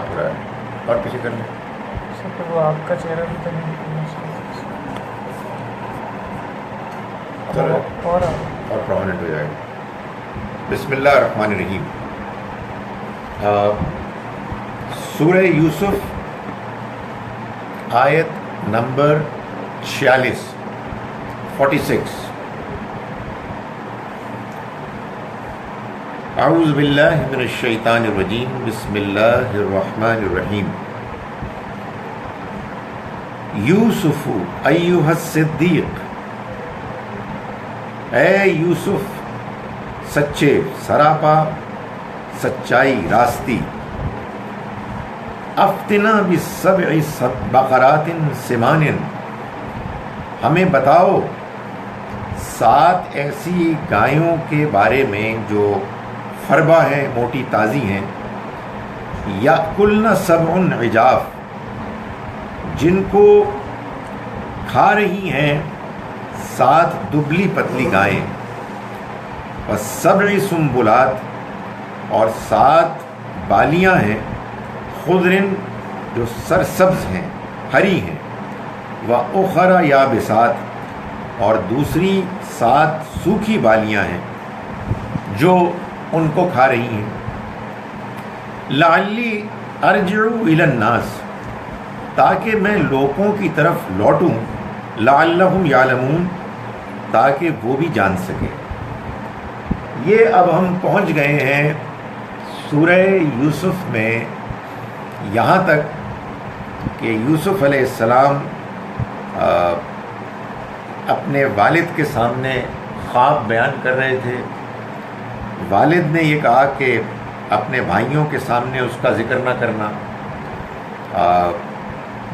ہو رہا ہے اور پیچھے کر لیں تو وہ آپ کا چہرہ بھی تو نہیں اور پرومننٹ ہو جائے گا۔ بسم اللہ الرحمن الرحیم۔ سورہ یوسف آیت نمبر 46 اعوذ باللہ من الشیطان الرجیم، بسم اللہ الرحمن الرحیم۔ یوسف ایھا الصدیق، اے یوسف سچے، سراپا سچائی، راستی، افتنا بسبع بقرات سمان، ہمیں بتاؤ 7 ایسی گایوں کے بارے میں جو فربا ہیں، موٹی تازی ہیں، یأکلن سبع عجاف، جن کو کھا رہی ہیں 7 دبلی پتلی گائیں، وسبع سنبلات، اور 7 بالیاں ہیں، خضرن جو سرسبز ہیں، ہری ہیں، وأخر یابسات، اور دوسری 7 سوکھی بالیاں ہیں جو ان کو کھا رہی ہیں۔ لعلی ارجع الی الناس، تاکہ میں لوگوں کی طرف لوٹوں، لعلہم یعلمون، تاکہ وہ بھی جان سکیں۔ یہ اب ہم پہنچ گئے ہیں سورہ یوسف میں یہاں تک کہ یوسف علیہ السلام اپنے والد کے سامنے خواب بیان کر رہے تھے۔ والد نے یہ کہا کہ اپنے بھائیوں کے سامنے اس کا ذکر نہ کرنا۔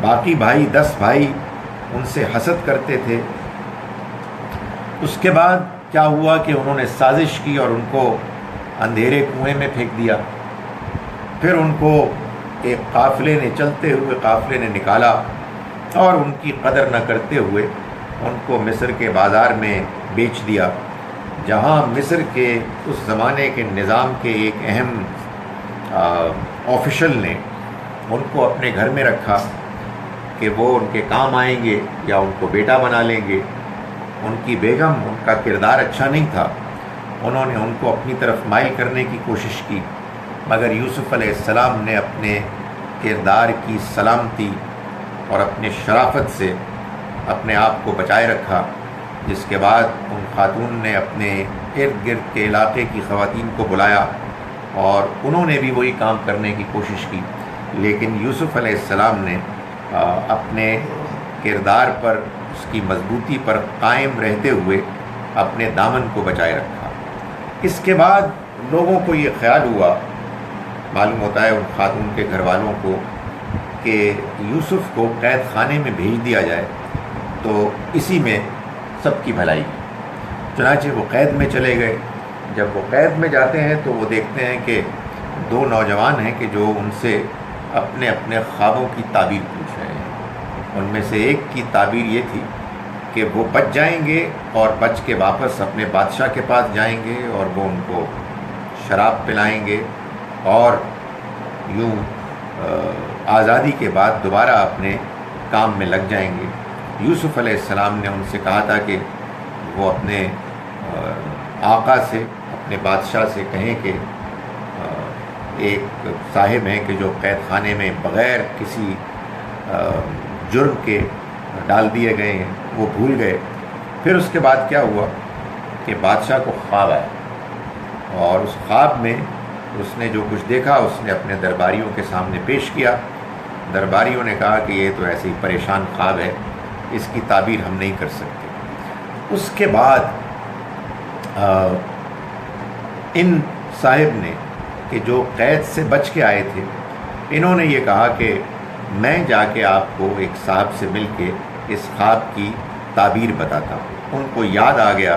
باقی بھائی 10 بھائی ان سے حسد کرتے تھے۔ اس کے بعد کیا ہوا کہ انہوں نے سازش کی اور ان کو اندھیرے کنویں میں پھینک دیا۔ پھر ان کو ایک قافلے نے، چلتے ہوئے قافلے نے نکالا اور ان کی قدر نہ کرتے ہوئے ان کو مصر کے بازار میں بیچ دیا، جہاں مصر کے اس زمانے کے نظام کے ایک اہم آفیشل نے ان کو اپنے گھر میں رکھا کہ وہ ان کے کام آئیں گے یا ان کو بیٹا بنا لیں گے۔ ان کی بیگم، ان کا کردار اچھا نہیں تھا، انہوں نے ان کو اپنی طرف مائل کرنے کی کوشش کی، مگر یوسف علیہ السلام نے اپنے کردار کی سلامتی اور اپنے شرافت سے اپنے آپ کو بچائے رکھا، جس کے بعد ان خاتون نے اپنے ارد گرد کے علاقے کی خواتین کو بلایا اور انہوں نے بھی وہی کام کرنے کی کوشش کی، لیکن یوسف علیہ السلام نے اپنے کردار پر، اس کی مضبوطی پر قائم رہتے ہوئے اپنے دامن کو بچائے رکھا۔ اس کے بعد لوگوں کو یہ خیال ہوا، معلوم ہوتا ہے ان خاتون کے گھر والوں کو، کہ یوسف کو قید خانے میں بھیج دیا جائے تو اسی میں سب کی بھلائی۔ چنانچہ وہ قید میں چلے گئے۔ جب وہ قید میں جاتے ہیں تو وہ دیکھتے ہیں کہ 2 نوجوان ہیں کہ جو ان سے اپنے اپنے خوابوں کی تعبیر پوچھ رہے ہیں۔ ان میں سے ایک کی تعبیر یہ تھی کہ وہ بچ جائیں گے اور بچ کے واپس اپنے بادشاہ کے پاس جائیں گے اور وہ ان کو شراب پلائیں گے اور یوں آزادی کے بعد دوبارہ اپنے کام میں لگ جائیں گے۔ یوسف علیہ السلام نے ان سے کہا تھا کہ وہ اپنے آقا سے، اپنے بادشاہ سے کہیں کہ ایک صاحب ہیں کہ جو قید خانے میں بغیر کسی جرم کے ڈال دیے گئے ہیں، وہ بھول گئے۔ پھر اس کے بعد کیا ہوا کہ بادشاہ کو خواب آیا اور اس خواب میں اس نے جو کچھ دیکھا اس نے اپنے درباریوں کے سامنے پیش کیا۔ درباریوں نے کہا کہ یہ تو ایسے ہی پریشان خواب ہے، اس کی تعبیر ہم نہیں کر سکتے۔ اس کے بعد ان صاحب نے کہ جو قید سے بچ کے آئے تھے، انہوں نے یہ کہا کہ میں جا کے آپ کو ایک صاحب سے مل کے اس خواب کی تعبیر بتاتا ہوں۔ ان کو یاد آ گیا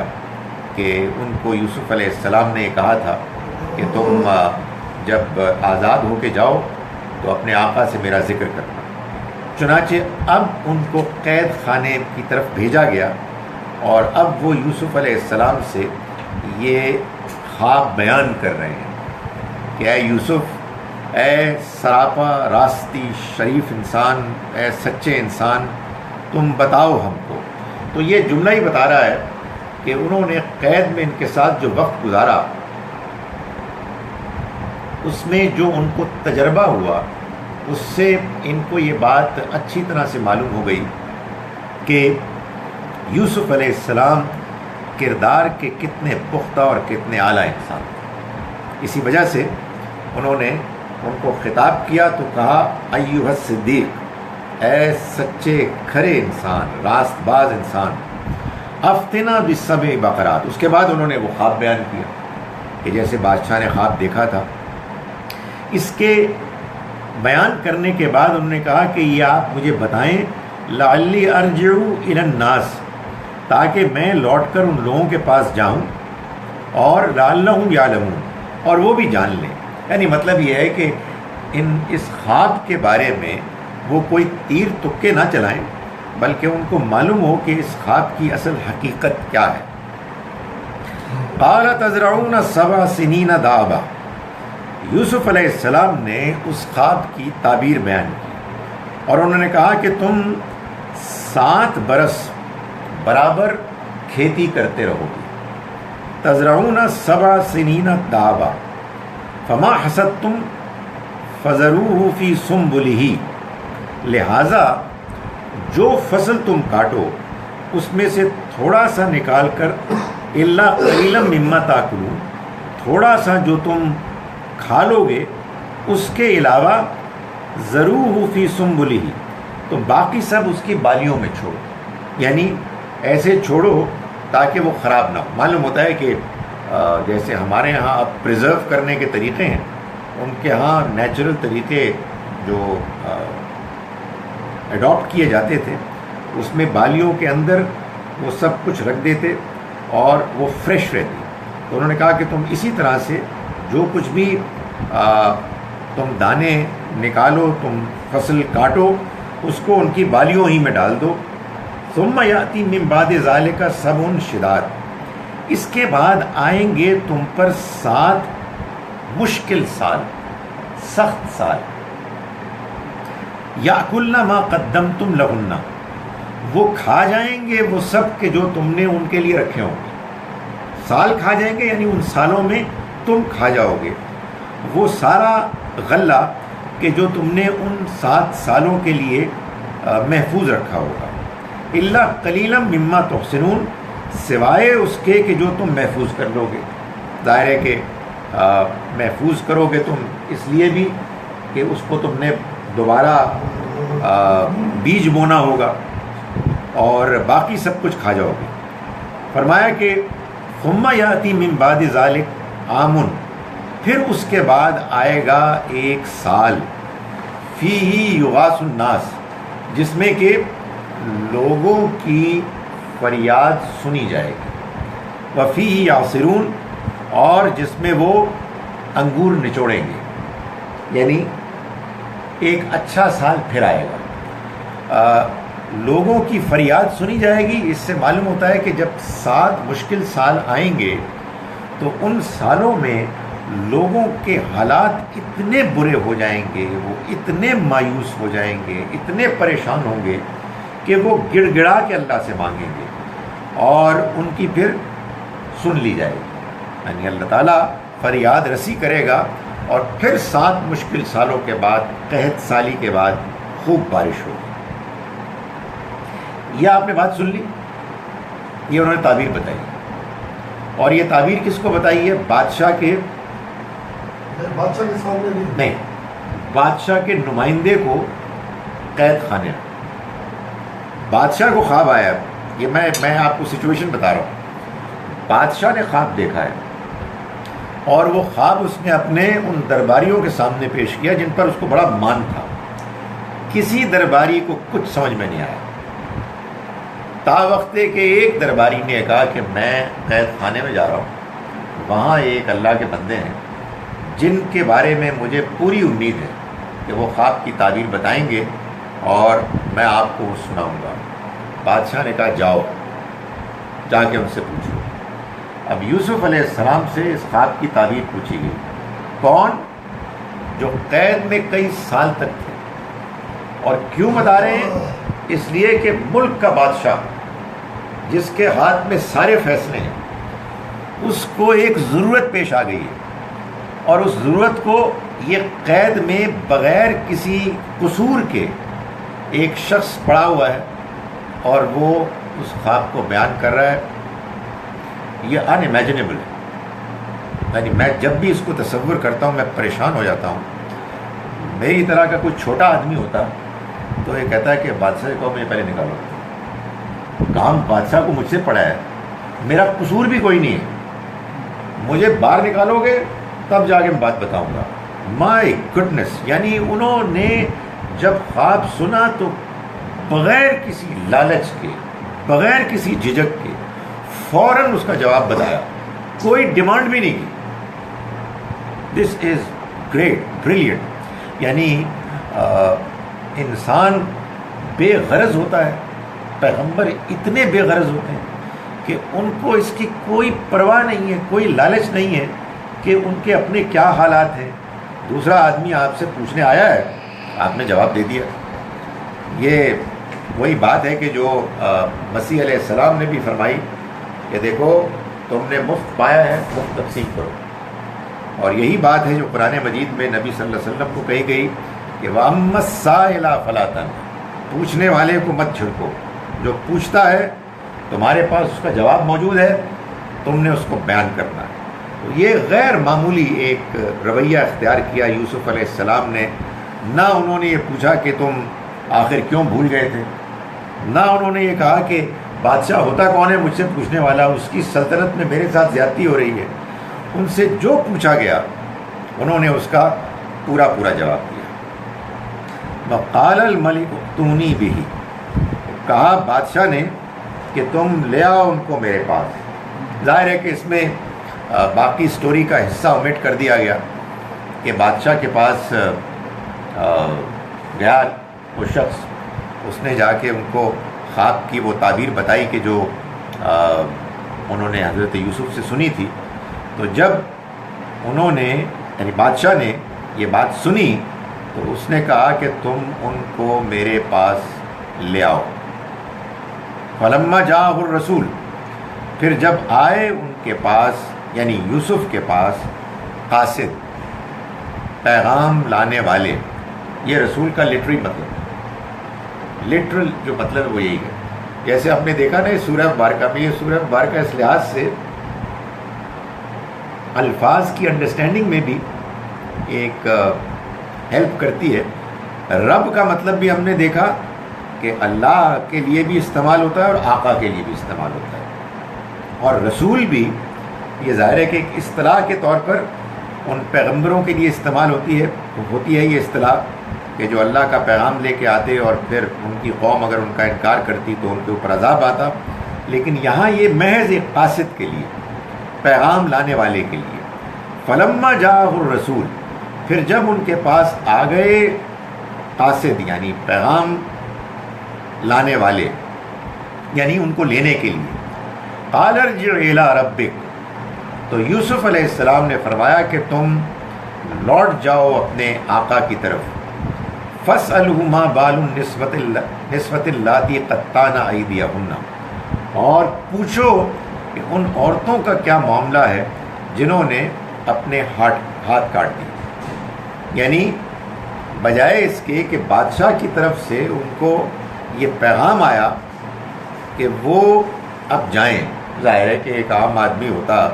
کہ ان کو یوسف علیہ السلام نے یہ کہا تھا کہ تم جب آزاد ہو کے جاؤ تو اپنے آقا سے میرا ذکر کرنا۔ چنانچہ اب ان کو قید خانے کی طرف بھیجا گیا اور اب وہ یوسف علیہ السلام سے یہ خواب بیان کر رہے ہیں کہ اے یوسف، اے سراپا راستی شریف انسان، اے سچے انسان، تم بتاؤ ہم کو۔ تو یہ جملہ ہی بتا رہا ہے کہ انہوں نے قید میں ان کے ساتھ جو وقت گزارا، اس میں جو ان کو تجربہ ہوا، اس سے ان کو یہ بات اچھی طرح سے معلوم ہو گئی کہ یوسف علیہ السلام کردار کے کتنے پختہ اور کتنے اعلیٰ انسان تھے۔ اسی وجہ سے انہوں نے ان کو خطاب کیا تو کہا ایھا الصدیق، اے سچے کھرے انسان، راست باز انسان، افتنا بسبع بقرات۔ اس کے بعد انہوں نے وہ خواب بیان کیا کہ جیسے بادشاہ نے خواب دیکھا تھا۔ اس کے بیان کرنے کے بعد انہوں نے کہا کہ یہ آپ مجھے بتائیں، لعلی ارجع الی الناس، تاکہ میں لوٹ کر ان لوگوں کے پاس جاؤں، اور لعلہم یعلمون، اور وہ بھی جان لیں۔ یعنی مطلب یہ ہے کہ اس خواب کے بارے میں وہ کوئی تیر تکے نہ چلائیں، بلکہ ان کو معلوم ہو کہ اس خواب کی اصل حقیقت کیا ہے۔ قال تزرعون 7 سنین دابا، یوسف علیہ السلام نے اس خواب کی تعبیر بیان کی، اور انہوں نے کہا کہ تم 7 برس برابر کھیتی کرتے رہو گے۔ تزرعون 7 سنین دابا فما حصدتم فذروه فی سنبلہ، لہٰذا جو فصل تم کاٹو اس میں سے تھوڑا سا نکال کر، الا قلیلا مما تاکلون، تھوڑا سا جو تم کھا لو گے اس کے علاوہ، ذروہ فی سنبلہ، تو باقی سب اس کی بالیوں میں چھوڑو، یعنی ایسے چھوڑو تاکہ وہ خراب نہ ہو۔ معلوم ہوتا ہے کہ جیسے ہمارے ہاں اب پریزرو کرنے کے طریقے ہیں، ان کے ہاں نیچرل طریقے جو اڈاپٹ کیے جاتے تھے، اس میں بالیوں کے اندر وہ سب کچھ رکھ دیتے اور وہ فریش رہتی۔ تو انہوں نے کہا کہ تم اسی طرح سے جو کچھ بھی تم دانے نکالو، تم فصل کاٹو، اس کو ان کی بالیوں ہی میں ڈال دو۔ ثم یأتی من بعد ذلک 7 شداد، اس کے بعد آئیں گے تم پر 7 مشکل سال، سخت سال۔ یأکلن ما قدمتم لہن، وہ کھا جائیں گے وہ سب کہ جو تم نے ان کے لیے رکھے ہوں گے۔ سال کھا جائیں گے یعنی ان سالوں میں تم کھا جاؤ گے وہ سارا غلہ کہ جو تم نے ان 7 سالوں کے لیے محفوظ رکھا ہوگا۔ الا قلیلا مما تحسنون، سوائے اس کے کہ جو تم محفوظ کر لو گے۔ ظاہر ہے کہ محفوظ کرو گے تم اس لیے بھی کہ اس کو تم نے دوبارہ بیج بونا ہوگا، اور باقی سب کچھ کھا جاؤ گے۔ فرمایا کہ ثم یاتی من بعد ذلک عام، پھر اس کے بعد آئے گا 1 سال، فیہ یغاث الناس، جس میں کہ لوگوں کی فریاد سنی جائے گی، وفیہ یعصرون، اور جس میں وہ انگور نچوڑیں گے، یعنی ایک اچھا سال پھر آئے گا۔ لوگوں کی فریاد سنی جائے گی، اس سے معلوم ہوتا ہے کہ جب 7 مشکل سال آئیں گے تو ان سالوں میں لوگوں کے حالات اتنے برے ہو جائیں گے، وہ اتنے مایوس ہو جائیں گے، اتنے پریشان ہوں گے کہ وہ گڑ گڑا کے اللہ سے مانگیں گے اور ان کی پھر سن لی جائے گی۔ یعنی اللہ تعالیٰ فریاد رسی کرے گا، اور پھر 7 مشکل سالوں کے بعد، قحط سالی کے بعد خوب بارش ہوگی۔ یہ آپ نے بات سن لی، یہ انہوں نے تعبیر بتائی، اور یہ تعبیر کس کو بتائی ہے؟ بادشاہ کے سامنے نہیں، بادشاہ کے نمائندے کو قید خانے۔ بادشاہ کو خواب آیا، یہ میں آپ کو سچویشن بتا رہا ہوں۔ بادشاہ نے خواب دیکھا ہے، اور وہ خواب اس نے اپنے ان درباریوں کے سامنے پیش کیا جن پر اس کو بڑا مان تھا۔ کسی درباری کو کچھ سمجھ میں نہیں آیا، تا وقتے کہ ایک درباری نے کہا کہ میں قید خانے میں جا رہا ہوں، وہاں ایک اللہ کے بندے ہیں جن کے بارے میں مجھے پوری امید ہے کہ وہ خواب کی تعبیر بتائیں گے اور میں آپ کو سناؤں گا۔ بادشاہ نے کہا جاؤ، جا کے ان سے پوچھو۔ اب یوسف علیہ السلام سے اس خواب کی تعبیر پوچھی گئی۔ کون؟ جو قید میں کئی سال تک تھے. اور کیوں بتا رہے ہیں؟ اس لیے کہ ملک کا بادشاہ جس کے ہاتھ میں سارے فیصلے ہیں، اس کو ایک ضرورت پیش آ گئی ہے، اور اس ضرورت کو یہ قید میں بغیر کسی قصور کے ایک شخص پڑا ہوا ہے اور وہ اس خواب کو بیان کر رہا ہے. یہ ان امیجنیبل ہے. یعنی میں جب بھی اس کو تصور کرتا ہوں میں پریشان ہو جاتا ہوں. میری طرح کا کوئی چھوٹا آدمی ہوتا تو یہ کہتا ہے کہ بادشاہ کو مجھے پہلے نکالو. کام بادشاہ کو مجھ سے پڑا ہے، میرا قصور بھی کوئی نہیں ہے، مجھے باہر نکالو گے تب جا کے میں بات بتاؤں گا. مائی گڈنس. یعنی انہوں نے جب خواب سنا تو بغیر کسی لالچ کے، بغیر کسی جھجک کے فوراً اس کا جواب بتایا، کوئی ڈیمانڈ بھی نہیں کی. دس از گریٹ، بریلینٹ. یعنی انسان بے غرض ہوتا ہے، پیغمبر اتنے بے غرض ہوتے ہیں کہ ان کو اس کی کوئی پرواہ نہیں ہے، کوئی لالچ نہیں ہے کہ ان کے اپنے کیا حالات ہیں. دوسرا آدمی آپ سے پوچھنے آیا ہے، آپ نے جواب دے دیا. یہ وہی بات ہے کہ جو مسیح علیہ السلام نے بھی فرمائی کہ دیکھو تم نے مفت پایا ہے، مفت تقسیم کرو. اور یہی بات ہے جو قرآن مجید میں نبی صلی اللہ علیہ وسلم کو کہی گئی کہ وَأَمَّا السَّائِلَ فَلَا تَنْهَرْ. پوچھنے والے کو مت جھڑکو. جو پوچھتا ہے تمہارے پاس اس کا جواب موجود ہے، تم نے اس کو بیان کرنا ہے. تو یہ غیر معمولی ایک رویہ اختیار کیا یوسف علیہ السلام نے. نہ انہوں نے یہ پوچھا کہ تم آخر کیوں بھول گئے تھے، نہ انہوں نے یہ کہا کہ بادشاہ ہوتا کون ہے مجھ سے پوچھنے والا، اس کی سلطنت میں میرے ساتھ زیادتی ہو رہی ہے. ان سے جو پوچھا گیا انہوں نے اس کا پورا جواب دیا. وقال الملک ائتونی بہ. کہا بادشاہ نے کہ تم لے آؤ ان کو میرے پاس. ظاہر ہے کہ اس میں باقی سٹوری کا حصہ اومٹ کر دیا گیا کہ بادشاہ کے پاس گیا وہ شخص، اس نے جا کے ان کو خواب کی وہ تعبیر بتائی کہ جو انہوں نے حضرت یوسف سے سنی تھی. تو جب انہوں نے یعنی بادشاہ نے یہ بات سنی تو اس نے کہا کہ تم ان کو میرے پاس لے آؤ. فلما جاءہ الرسول. پھر جب آئے ان کے پاس یعنی یوسف کے پاس قاصد، پیغام لانے والے. یہ رسول کا لٹری لٹرل جو مطلب ہے وہ یہی ہے. جیسے آپ نے دیکھا نا سورہ مبارکہ میں، یہ سورہ مبارکہ اس لحاظ سے الفاظ کی انڈرسٹینڈنگ میں بھی ایک ہیلپ کرتی ہے. رب کا مطلب بھی ہم نے دیکھا کہ اللہ کے لیے بھی استعمال ہوتا ہے اور آقا کے لیے بھی استعمال ہوتا ہے. اور رسول بھی یہ ظاہر ہے کہ ایک اصطلاح کے طور پر ان پیغمبروں کے لیے استعمال ہوتی ہے یہ اصطلاح کہ جو اللہ کا پیغام لے کے آتے اور پھر ان کی قوم اگر ان کا انکار کرتی تو ان کے اوپر عذاب آتا. لیکن یہاں یہ محض ایک قاصد کے لیے، پیغام لانے والے کے لیے. فلما جاءہ الرسول. پھر جب ان کے پاس آ گئے قاصد یعنی پیغام لانے والے، یعنی ان کو لینے کے لیے. قال ارجع الی ربک. تو یوسف علیہ السلام نے فرمایا کہ تم لوٹ جاؤ اپنے آقا کی طرف. فاسألہ ما بال النسوۃ اللاتی قطعن ایدیہن. اور پوچھو کہ ان عورتوں کا کیا معاملہ ہے جنہوں نے اپنے ہاتھ کاٹ دیے. یعنی بجائے اس کے کہ بادشاہ کی طرف سے ان کو یہ پیغام آیا کہ وہ اب جائیں. ظاہر ہے کہ ایک عام آدمی ہوتا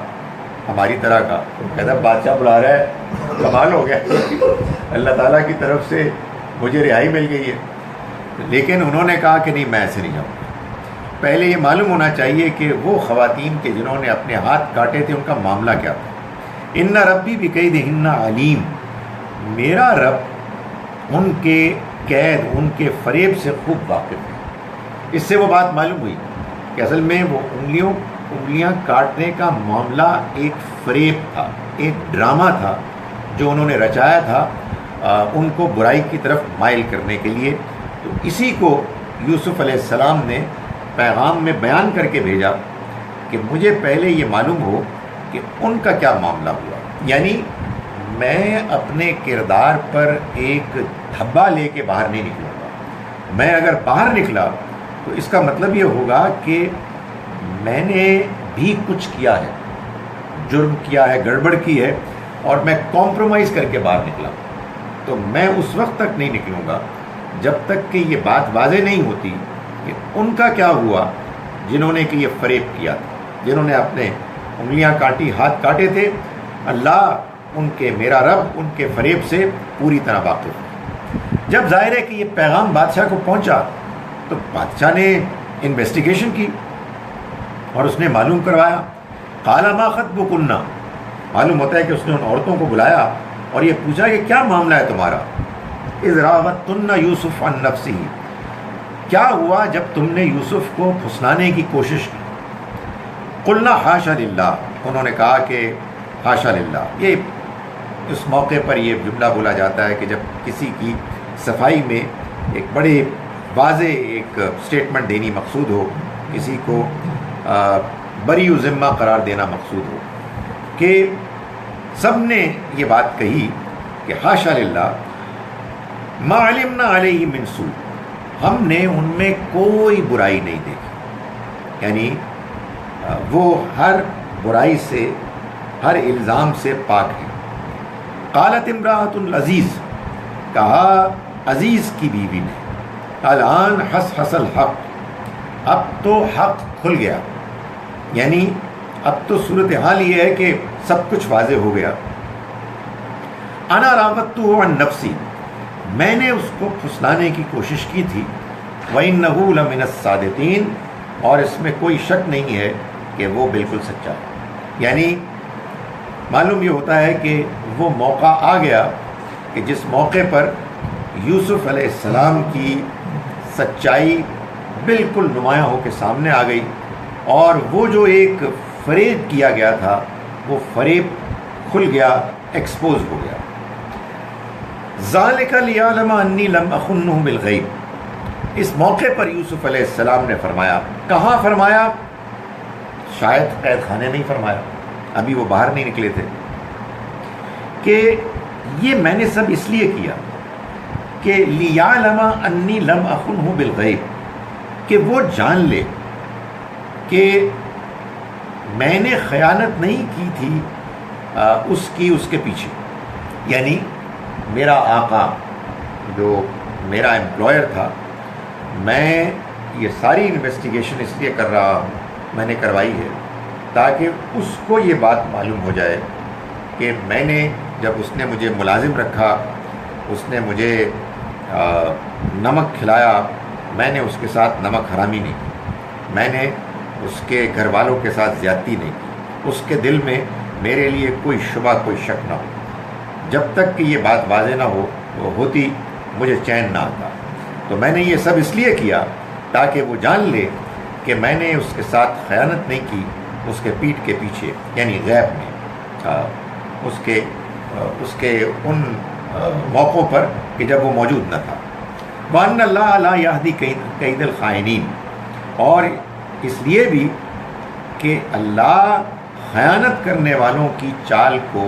ہماری طرح کا کہتا بادشاہ بلا رہا ہے، کمال ہو گیا، اللہ تعالیٰ کی طرف سے مجھے رہائی مل گئی ہے. لیکن انہوں نے کہا کہ نہیں، میں ایسے نہیں جاؤں. پہلے یہ معلوم ہونا چاہیے کہ وہ خواتین کے جنہوں نے اپنے ہاتھ کاٹے تھے ان کا معاملہ کیا تھا. ان ربی بکیدہن علیم. میرا رب ان کے قید، ان کے فریب سے خوب واقف ہے. اس سے وہ بات معلوم ہوئی کہ اصل میں وہ انگلیاں کاٹنے کا معاملہ ایک فریب تھا، ایک ڈرامہ تھا جو انہوں نے رچایا تھا ان کو برائی کی طرف مائل کرنے کے لیے. تو اسی کو یوسف علیہ السلام نے پیغام میں بیان کر کے بھیجا کہ مجھے پہلے یہ معلوم ہو کہ ان کا کیا معاملہ ہوا. یعنی میں اپنے کردار پر ایک دھبا لے کے باہر نہیں نکلوں گا. میں اگر باہر نکلا تو اس کا مطلب یہ ہوگا کہ میں نے بھی کچھ کیا ہے, جرم کیا ہے, گڑبڑ کی ہے, اور میں کمپرومائز کر کے باہر نکلا. تو میں اس وقت تک نہیں نکلوں گا جب تک کہ یہ بات واضح نہیں ہوتی کہ ان کا کیا ہوا جنہوں نے کہ یہ فریب کیا تھا, جنہوں نے اپنے انگلیاں کاٹی, ہاتھ کاٹے تھے. اللہ ان کے, میرا رب ان کے فریب سے پوری طرح واقف ہے. جب ظاہر ہے کہ یہ پیغام بادشاہ کو پہنچا تو بادشاہ نے انویسٹیگیشن کی اور اس نے معلوم کروایا. قال ما خطبکن, معلوم ہوتا ہے کہ اس نے ان عورتوں کو بلایا اور یہ پوچھا کہ کیا معاملہ ہے تمہارا. اذ راوتن یوسف عن نفسہ, کیا ہوا جب تم نے یوسف کو پھسلانے کی کوشش کی. قلنا حاشا للہ, انہوں نے کہا کہ حاشا للہ. یہ اس موقع پر یہ جملہ بولا جاتا ہے کہ جب کسی کی صفائی میں ایک بڑے واضح ایک اسٹیٹمنٹ دینی مقصود ہو, کسی کو بری و ذمہ قرار دینا مقصود ہو, کہ سب نے یہ بات کہی کہ حاشا للہ ما علمنا علیہ من سوء, ہم نے ان میں کوئی برائی نہیں دیکھی. یعنی وہ ہر برائی سے, ہر الزام سے پاک ہے. قالت امراۃ العزیز, کہا عزیز کی بیوی نے, الآن حس الحق, اب تو حق کھل گیا. یعنی اب تو صورتحال یہ ہے کہ سب کچھ واضح ہو گیا. انا راودتہ عن نفسی, میں نے اس کو پھسلانے کی کوشش کی تھی. وَإِنَّهُ لَمِنَ الصَّادِقِينَ, اور اس میں کوئی شک نہیں ہے کہ وہ بالکل سچا ہے. یعنی معلوم یہ ہوتا ہے کہ وہ موقع آ گیا کہ جس موقع پر یوسف علیہ السلام کی سچائی بالکل نمایاں ہو کے سامنے آ گئی, اور وہ جو ایک فریب کیا گیا تھا وہ فریب کھل گیا, ایکسپوز ہو گیا. ذَلِكَ لِيَعْلَمَ أَنِّي لَمْ أَخُنُّهُ بِالْغَيْبِ, اس موقع پر یوسف علیہ السلام نے فرمایا. کہاں فرمایا؟ شاید قید خانے نہیں فرمایا, ابھی وہ باہر نہیں نکلے تھے, کہ یہ میں نے سب اس لیے کیا کہ لِيَعْلَمَ أَنِّي لَمْ أَخُنْهُ بِالْغَيْبِ, کہ وہ جان لے کہ میں نے خیانت نہیں کی تھی اس کے پیچھے. یعنی میرا آقا جو میرا امپلائر تھا, میں یہ ساری انویسٹیگیشن اس لیے کر رہا ہوں, میں نے کروائی ہے تاکہ اس کو یہ بات معلوم ہو جائے کہ میں نے, جب اس نے مجھے ملازم رکھا, اس نے مجھے نمک کھلایا, میں نے اس کے ساتھ نمک حرامی نہیں کی, میں نے اس کے گھر والوں کے ساتھ زیادتی نہیں کی, اس کے دل میں میرے لیے کوئی شبہ, کوئی شک نہ ہو. جب تک کہ یہ بات واضح نہ ہوتی مجھے چین نہ آتا. تو میں نے یہ سب اس لیے کیا تاکہ وہ جان لے کہ میں نے اس کے ساتھ خیانت نہیں کی, اس کے پیٹھ کے پیچھے, یعنی غیب میں, اس کے ان موقعوں پر کہ جب وہ موجود نہ تھا. وَأَنَّ اللَّهَ لَا يَهْدِي كَيْدَ الْخَائِنِينَ, اور اس لیے بھی کہ اللہ خیانت کرنے والوں کی چال کو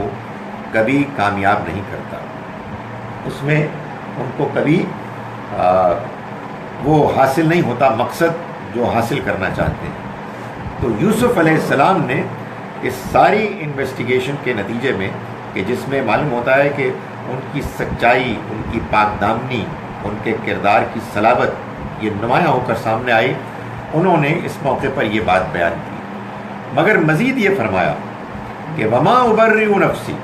کبھی کامیاب نہیں کرتا, اس میں ان کو کبھی وہ حاصل نہیں ہوتا مقصد جو حاصل کرنا چاہتے ہیں. تو یوسف علیہ السلام نے اس ساری انویسٹیگیشن کے نتیجے میں, کہ جس میں معلوم ہوتا ہے کہ ان کی سچائی, ان کی پاک دامنی, ان کے کردار کی صلابت یہ نمایاں ہو کر سامنے آئی, انہوں نے اس موقع پر یہ بات بیان کی. مگر مزید یہ فرمایا کہ وما ابرئ نفسی,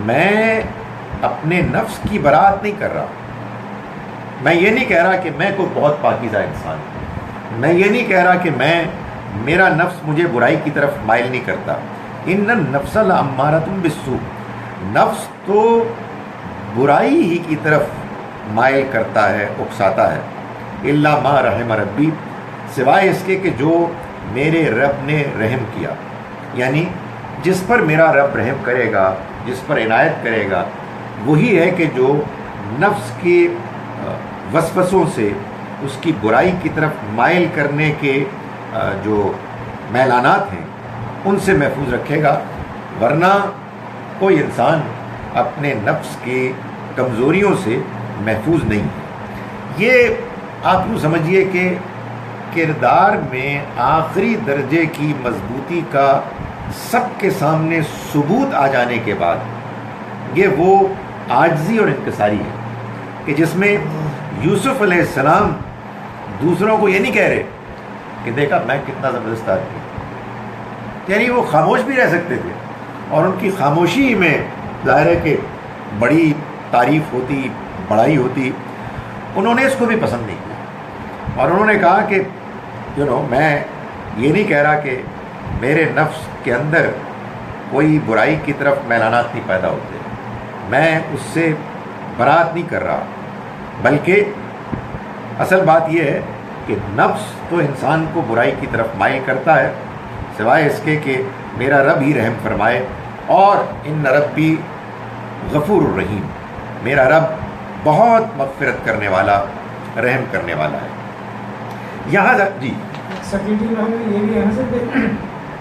میں اپنے نفس کی برات نہیں کر رہا. میں یہ نہیں کہہ رہا کہ میں کوئی بہت پاکیزہ انسان ہوں, میں یہ نہیں کہہ رہا کہ میرا نفس مجھے برائی کی طرف مائل نہیں کرتا. ان النفس لامارۃ بالسوء, نفس تو برائی ہی کی طرف مائل کرتا ہے, اکساتا ہے. الا ما رحم ربی, سوائے اس کے کہ جو میرے رب نے رحم کیا. یعنی جس پر میرا رب رحم کرے گا, جس پر عنایت کرے گا, وہی ہے کہ جو نفس کے وسوسوں سے, اس کی برائی کی طرف مائل کرنے کے جو میلانات ہیں ان سے محفوظ رکھے گا. ورنہ کوئی انسان اپنے نفس کی کمزوریوں سے محفوظ نہیں ہے۔ یہ آپ یوں سمجھیے کہ کردار میں آخری درجے کی مضبوطی کا سب کے سامنے ثبوت آ جانے کے بعد یہ وہ عاجزی اور انکساری ہے کہ جس میں یوسف علیہ السلام دوسروں کو یہ نہیں کہہ رہے کہ دیکھا میں کتنا زبردست آدمی ہوں، یعنی وہ خاموش بھی رہ سکتے تھے اور ان کی خاموشی میں ظاہر ہے کہ بڑی تعریف ہوتی، بڑائی ہوتی، انہوں نے اس کو بھی پسند نہیں کیا اور انہوں نے کہا کہ میں یہ نہیں کہہ رہا کہ میرے نفس کے اندر کوئی برائی کی طرف میلانات نہیں پیدا ہوتے، میں اس سے برات نہیں کر رہا، بلکہ اصل بات یہ ہے کہ نفس تو انسان کو برائی کی طرف مائل کرتا ہے سوائے اس کے کہ میرا رب ہی رحم فرمائے، اور ان ربی غفور الرحیم، میرا رب بہت مغفرت کرنے والا، رحم کرنے والا ہے۔ یہاں جی سیکرٹری میں ہمیں یہ بھی ہے نا سر کہ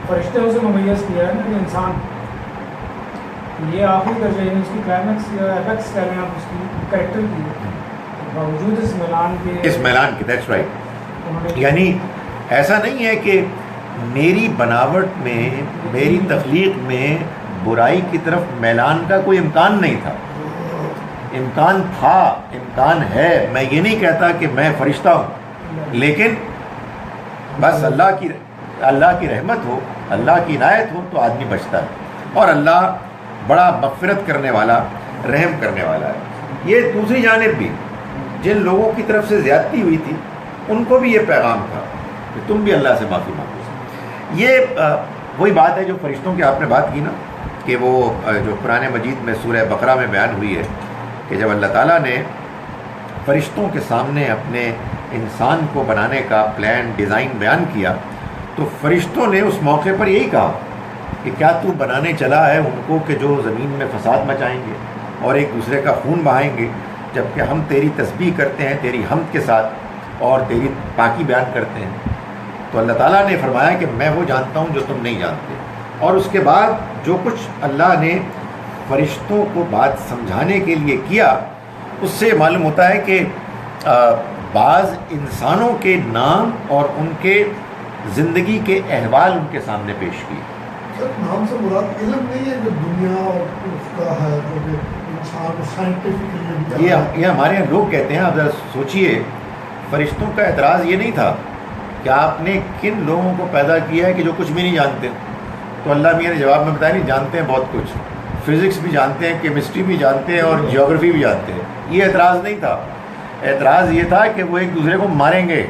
فرشتوں سے ممیز کیا ہے نا کہ انسان، یہ آخری درجہ یعنی اس کی کلائمیکس یا ایپیکس کہہ رہے ہیں آپ اس کی کریکٹر کی باوجود اس میلان کے دیٹس رائٹ، یعنی ایسا نہیں ہے کہ میری بناوٹ میں، میری تخلیق میں برائی کی طرف میلان کا کوئی امکان نہیں تھا، امکان تھا، امکان ہے، میں یہ نہیں کہتا کہ میں فرشتہ ہوں، لیکن بس اللہ کی رحمت ہو، اللہ کی عنایت ہو تو آدمی بچتا ہے، اور اللہ بڑا مغفرت کرنے والا، رحم کرنے والا ہے۔ یہ دوسری جانب بھی جن لوگوں کی طرف سے زیادتی ہوئی تھی ان کو بھی یہ پیغام تھا کہ تم بھی اللہ سے معافی مانگو۔ یہ وہی بات ہے جو فرشتوں کی آپ نے بات کی نا، کہ وہ جو قرآن مجید میں سورہ بقرہ میں بیان ہوئی ہے کہ جب اللہ تعالیٰ نے فرشتوں کے سامنے اپنے انسان کو بنانے کا پلان، ڈیزائن بیان کیا تو فرشتوں نے اس موقع پر یہی کہا کہ کیا تو بنانے چلا ہے ان کو کہ جو زمین میں فساد مچائیں گے اور ایک دوسرے کا خون بہائیں گے، جبکہ ہم تیری تسبیح کرتے ہیں تیری حمد کے ساتھ اور تیری پاکی بیان کرتے ہیں۔ تو اللہ تعالیٰ نے فرمایا کہ میں وہ جانتا ہوں جو تم نہیں جانتے، اور اس کے بعد جو کچھ اللہ نے فرشتوں کو بات سمجھانے کے لیے کیا اس سے معلوم ہوتا ہے کہ بعض انسانوں کے نام اور ان کے زندگی کے احوال ان کے سامنے پیش کیے۔ نام سے مراد علم نہیں ہے جو دنیا اور اس کا ہے، جو انسان سائنٹیفکلی یہ ہمارے یہاں لوگ کہتے ہیں، آپ ذرا سوچئے، فرشتوں کا اعتراض یہ نہیں تھا کہ آپ نے کن لوگوں کو پیدا کیا ہے کہ جو کچھ بھی نہیں جانتے، تو اللہ میاں نے جواب میں بتایا نہیں، جانتے ہیں بہت کچھ، فزکس بھی جانتے ہیں، کیمسٹری بھی جانتے ہیں اور جیوگرافی بھی جانتے ہیں۔ یہ اعتراض نہیں تھا، اعتراض یہ تھا کہ وہ ایک دوسرے کو ماریں گے،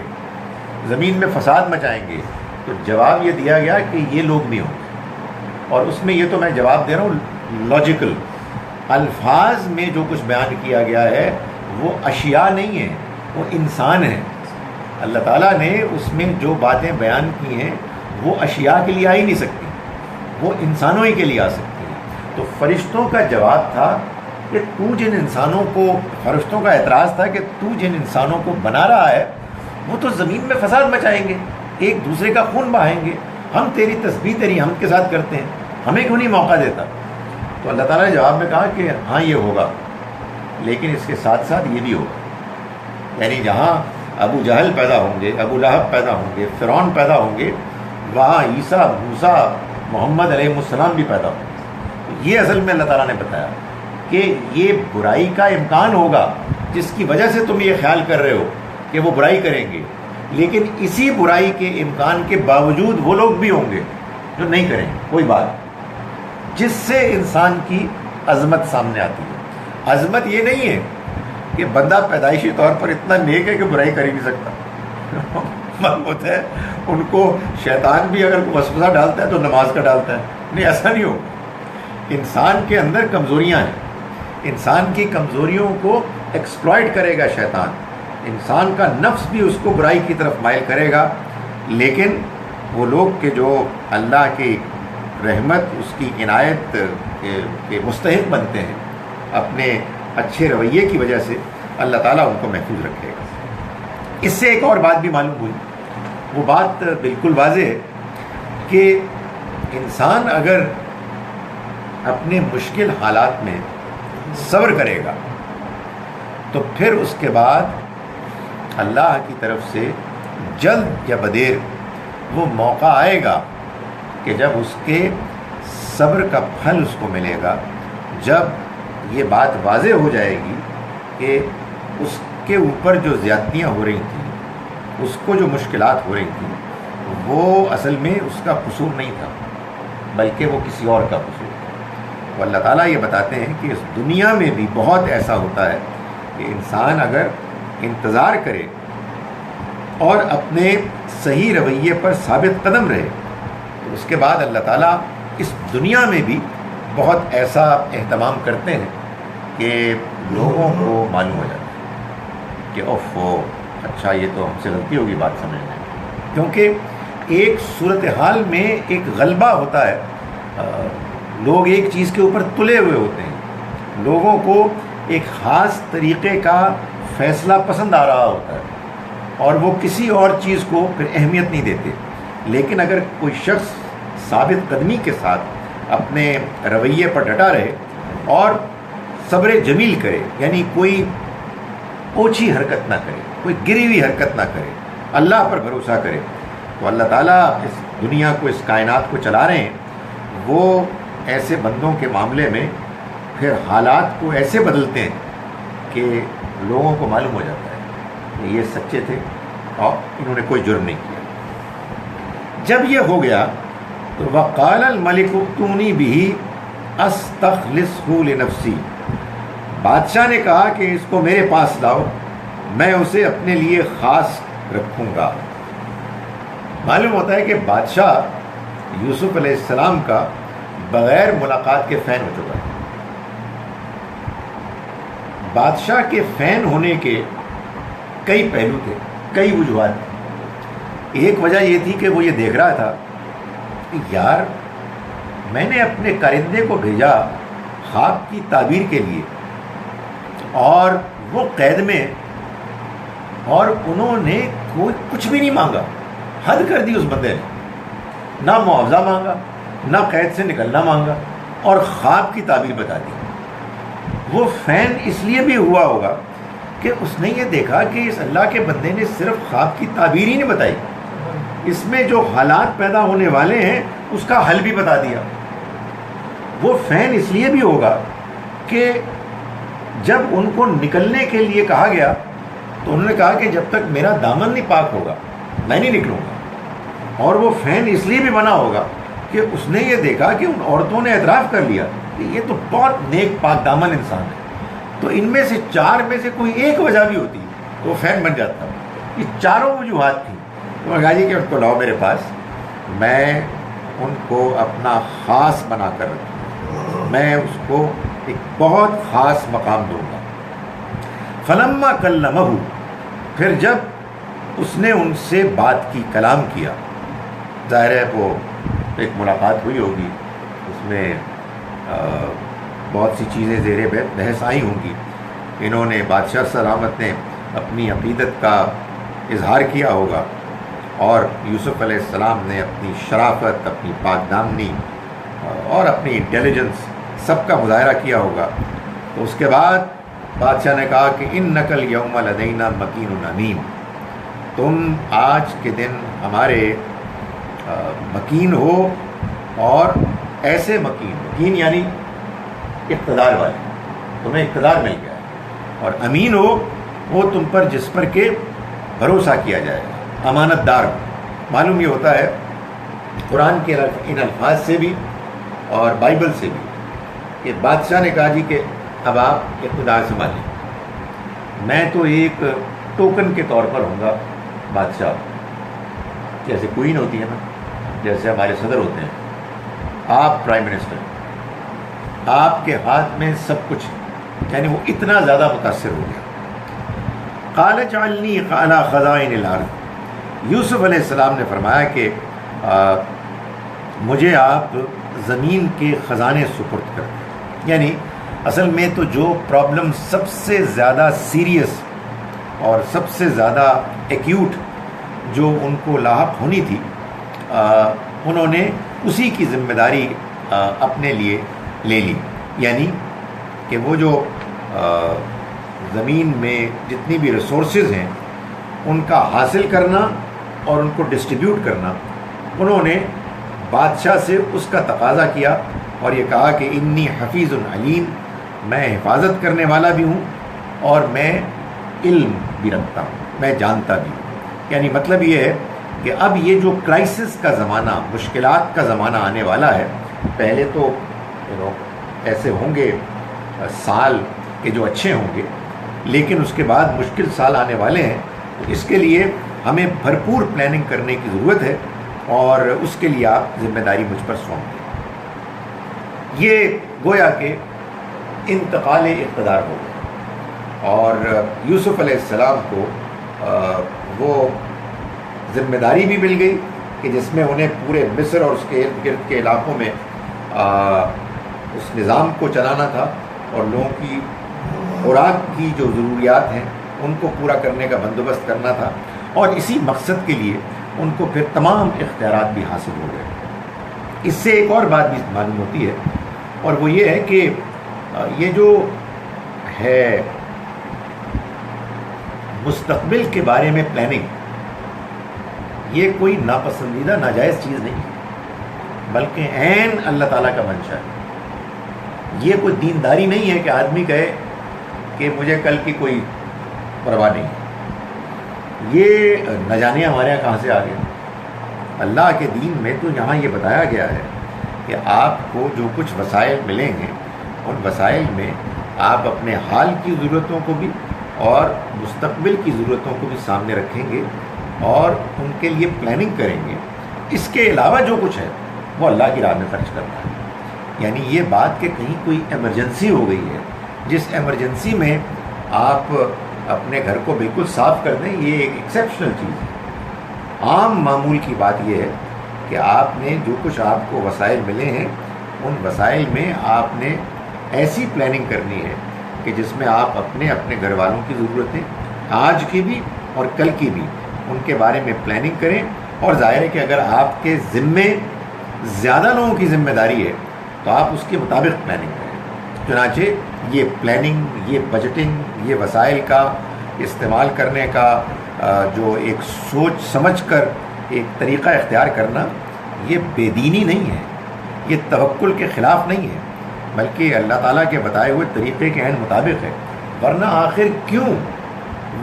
زمین میں فساد مچائیں گے، تو جواب یہ دیا گیا کہ یہ لوگ نہیں ہوں گے۔ اور اس میں یہ تو میں جواب دے رہا ہوں لاجیکل، الفاظ میں جو کچھ بیان کیا گیا ہے وہ اشیاء نہیں ہیں، وہ انسان ہیں۔ اللہ تعالیٰ نے اس میں جو باتیں بیان کی ہیں وہ اشیاء کے لیے آ ہی نہیں سکتی، وہ انسانوں ہی کے لیے آ سکتی ہیں۔ تو فرشتوں کا جواب تھا کہ تو جن انسانوں کو، فرشتوں کا اعتراض تھا کہ تو جن انسانوں کو بنا رہا ہے وہ تو زمین میں فساد مچائیں گے، ایک دوسرے کا خون بہائیں گے، ہم تیری تسبیح تیری حمد کے ساتھ کرتے ہیں، ہمیں کیوں نہیں موقع دیتا؟ تو اللہ تعالیٰ نے جواب میں کہا کہ ہاں یہ ہوگا، لیکن اس کے ساتھ ساتھ یہ بھی ہوگا، یعنی جہاں ابو جہل پیدا ہوں گے، ابو لہب پیدا ہوں گے، فرعون پیدا ہوں گے، وہاں عیسیٰ، موسیٰ، محمد علیہ السلام بھی پیدا ہوں گے۔ یہ اصل میں اللہ تعالیٰ نے بتایا کہ یہ برائی کا امکان ہوگا جس کی وجہ سے تم یہ خیال کر رہے ہو کہ وہ برائی کریں گے، لیکن اسی برائی کے امکان کے باوجود وہ لوگ بھی ہوں گے جو نہیں کریں گے کوئی بات، جس سے انسان کی عظمت سامنے آتی ہے۔ عظمت یہ نہیں ہے کہ بندہ پیدائشی طور پر اتنا نیک ہے کہ برائی کر ہی نہیں سکتا، محمود ہے ان کو شیطان بھی اگر وسوسہ ڈالتا ہے تو نماز کا ڈالتا ہے، نہیں ایسا نہیں ہوگا۔ انسان کے اندر کمزوریاں ہیں، انسان کی کمزوریوں کو ایکسپلائٹ کرے گا شیطان، انسان کا نفس بھی اس کو برائی کی طرف مائل کرے گا، لیکن وہ لوگ کہ جو اللہ کی رحمت، اس کی عنایت کے مستحق بنتے ہیں اپنے اچھے رویے کی وجہ سے، اللہ تعالیٰ ان کو محفوظ رکھے گا۔ اس سے ایک اور بات بھی معلوم ہوئی، وہ بات بالکل واضح ہے کہ انسان اگر اپنے مشکل حالات میں صبر کرے گا تو پھر اس کے بعد اللہ کی طرف سے جلد یا بدیر وہ موقع آئے گا کہ جب اس کے صبر کا پھل اس کو ملے گا، جب یہ بات واضح ہو جائے گی کہ اس کے اوپر جو زیادتیاں ہو رہی تھیں، اس کو جو مشکلات ہو رہی تھیں، وہ اصل میں اس کا قصور نہیں تھا بلکہ وہ کسی اور کا قصور تھا۔ تو اللہ تعالیٰ یہ بتاتے ہیں کہ اس دنیا میں بھی بہت ایسا ہوتا ہے کہ انسان اگر انتظار کرے اور اپنے صحیح رویے پر ثابت قدم رہے تو اس کے بعد اللہ تعالیٰ اس دنیا میں بھی بہت ایسا اہتمام کرتے ہیں کہ لوگوں کو معلوم ہو جاتا ہے کہ اوفو، اچھا یہ تو ہم سے غلطی ہوگی بات سمجھنے میں، کیونکہ ایک صورتحال میں ایک غلبہ ہوتا ہے، لوگ ایک چیز کے اوپر تلے ہوئے ہوتے ہیں، لوگوں کو ایک خاص طریقے کا فیصلہ پسند آ رہا ہوتا ہے اور وہ کسی اور چیز کو پھر اہمیت نہیں دیتے۔ لیکن اگر کوئی شخص ثابت قدمی کے ساتھ اپنے رویے پر ڈٹا رہے اور صبر جمیل کرے، یعنی کوئی اوچھی حرکت نہ کرے، کوئی گری ہوئی حرکت نہ کرے، اللہ پر بھروسہ کرے، تو اللہ تعالیٰ اس دنیا کو، اس کائنات کو چلا رہے ہیں۔ وہ ایسے بندوں کے معاملے میں پھر حالات کو ایسے بدلتے ہیں کہ لوگوں کو معلوم ہو جاتا ہے کہ یہ سچے تھے اور انہوں نے کوئی جرم نہیں کیا۔ جب یہ ہو گیا تو وقال الملک ائتونی بہ استخلصہ لنفسی، بادشاہ نے کہا کہ اس کو میرے پاس لاؤ، میں اسے اپنے لیے خاص رکھوں گا۔ معلوم ہوتا ہے کہ بادشاہ یوسف علیہ السلام کا بغیر ملاقات کے فین ہو چکا ہے۔ بادشاہ کے فین ہونے کے کئی پہلو تھے، کئی وجوہات تھے۔ ایک وجہ یہ تھی کہ وہ یہ دیکھ رہا تھا کہ یار میں نے اپنے کارندے کو بھیجا خواب کی تعبیر کے لیے اور وہ قید میں، اور انہوں نے کوئی کچھ بھی نہیں مانگا، حد کر دی اس بندے نے، نہ معاوضہ مانگا، نہ قید سے نکلنا مانگا، اور خواب کی تعبیر بتا دی۔ وہ فین اس لیے بھی ہوا ہوگا کہ اس نے یہ دیکھا کہ اس اللہ کے بندے نے صرف خواب کی تعبیر ہی نہیں بتائی، اس میں جو حالات پیدا ہونے والے ہیں اس کا حل بھی بتا دیا۔ وہ فین اس لیے بھی ہوگا کہ جب ان کو نکلنے کے لیے کہا گیا تو انہوں نے کہا کہ جب تک میرا دامن نہیں پاک ہوگا میں نہیں نکلوں گا۔ اور وہ فین اس لیے بھی بنا ہوگا کہ اس نے یہ دیکھا کہ ان عورتوں نے اعتراف کر لیا کہ یہ تو بہت نیک پاک دامن انسان ہے، تو ان میں سے چار میں سے کوئی ایک وجہ بھی ہوتی تو وہ فین بن جاتا۔ یہ چاروں وجوہات تھیں۔ تو میں کہا جی کہ ان کو لاؤ میرے پاس، میں ان کو اپنا خاص بنا کر رکھوں، میں اس کو ایک بہت خاص مقام دوں گا۔ فلما کلمہ، پھر جب اس نے ان سے بات کی، کلام کیا، ظاہر ہے وہ ایک ملاقات ہوئی ہوگی، اس میں بہت سی چیزیں زیر بحث آئی ہوں گی، انہوں نے بادشاہ سلامت نے اپنی عقیدت کا اظہار کیا ہوگا اور یوسف علیہ السلام نے اپنی شرافت، اپنی پاک دامنی اور اپنی انٹیلیجنس سب کا مظاہرہ کیا ہوگا۔ تو اس کے بعد بادشاہ نے کہا کہ انک الیوم لدینا مکین امین، تم آج کے دن ہمارے مکین ہو، اور ایسے مکین یعنی اقتدار والے، تمہیں اقتدار مل گیا ہے، اور امین ہو وہ تم پر جس پر کہ بھروسہ کیا جائے گا، امانت دار ہو۔ معلوم یہ ہوتا ہے قرآن کے ان الفاظ سے بھی اور بائبل سے بھی کہ بادشاہ نے کہا جی کہ اب آپ اقتدار سنبھالیں، میں تو ایک ٹوکن کے طور پر ہوں گا بادشاہ، جیسے کوئین ہوتی ہے نا، جیسے ہمارے صدر ہوتے ہیں، آپ پرائم منسٹر، آپ کے ہاتھ میں سب کچھ، یعنی وہ اتنا زیادہ متاثر ہو گیا۔ قال اجعلنی علی خزائن الارض، یوسف علیہ السلام نے فرمایا کہ مجھے آپ زمین کے خزانے سپرد کر دیں۔ یعنی اصل میں تو جو پرابلم سب سے زیادہ سیریس اور سب سے زیادہ ایکیوٹ جو ان کو لاحق ہونی تھی، انہوں نے اسی کی ذمہ داری اپنے لیے لے لی، یعنی کہ وہ جو زمین میں جتنی بھی ریسورسز ہیں ان کا حاصل کرنا اور ان کو ڈسٹریبیوٹ کرنا، انہوں نے بادشاہ سے اس کا تقاضا کیا اور یہ کہا کہ انی حفیظ علیم، میں حفاظت کرنے والا بھی ہوں اور میں علم بھی رکھتا ہوں، میں جانتا بھی ہوں۔ یعنی مطلب یہ ہے کہ اب یہ جو کرائسس کا زمانہ، مشکلات کا زمانہ آنے والا ہے، پہلے تو ایسے ہوں گے سال کہ جو اچھے ہوں گے، لیکن اس کے بعد مشکل سال آنے والے ہیں۔ اس کے لیے ہمیں بھرپور پلاننگ کرنے کی ضرورت ہے اور اس کے لیے آپ ذمہ داری مجھ پر سونپ دیں۔ یہ گویا کہ انتقال اقتدار ہو گیا اور یوسف علیہ السلام کو وہ ذمہ داری بھی مل گئی کہ جس میں انہیں پورے مصر اور اس کے ارد گرد کے علاقوں میں اس نظام کو چلانا تھا اور لوگوں کی خوراک کی جو ضروریات ہیں ان کو پورا کرنے کا بندوبست کرنا تھا، اور اسی مقصد کے لیے ان کو پھر تمام اختیارات بھی حاصل ہو گئے۔ اس سے ایک اور بات بھی معلوم ہوتی ہے، اور وہ یہ ہے کہ یہ جو ہے مستقبل کے بارے میں پلاننگ، یہ کوئی ناپسندیدہ ناجائز چیز نہیں ہے، بلکہ عین اللہ تعالیٰ کا منشا ہے۔ یہ کوئی دینداری نہیں ہے کہ آدمی کہے کہ مجھے کل کی کوئی پرواہ نہیں۔ یہ نہ جانے ہمارے یہاں کہاں سے آ گیا۔ اللہ کے دین میں تو یہاں یہ بتایا گیا ہے کہ آپ کو جو کچھ وسائل ملیں گے ان وسائل میں آپ اپنے حال کی ضرورتوں کو بھی اور مستقبل کی ضرورتوں کو بھی سامنے رکھیں گے اور ان کے لیے پلاننگ کریں گے۔ اس کے علاوہ جو کچھ ہے وہ اللہ کی راہ میں خرچ کرنا ہے۔ یعنی یہ بات کہ کہیں کوئی ایمرجنسی ہو گئی ہے، جس ایمرجنسی میں آپ اپنے گھر کو بالکل صاف کر دیں، یہ ایک ایکسیپشنل چیز ہے۔ عام معمول کی بات یہ ہے کہ آپ نے جو کچھ آپ کو وسائل ملے ہیں ان وسائل میں آپ نے ایسی پلاننگ کرنی ہے کہ جس میں آپ اپنے گھر والوں کی ضرورتیں آج کی بھی اور کل کی بھی ان کے بارے میں پلاننگ کریں، اور ظاہر ہے کہ اگر آپ کے ذمے زیادہ لوگوں کی ذمہ داری ہے تو آپ اس کے مطابق پلاننگ کریں۔ چنانچہ یہ پلاننگ، یہ بجٹنگ، یہ وسائل کا استعمال کرنے کا جو ایک سوچ سمجھ کر ایک طریقہ اختیار کرنا، یہ بے دینی نہیں ہے، یہ توکل کے خلاف نہیں ہے، بلکہ اللہ تعالیٰ کے بتائے ہوئے طریقے کے عین مطابق ہے۔ ورنہ آخر کیوں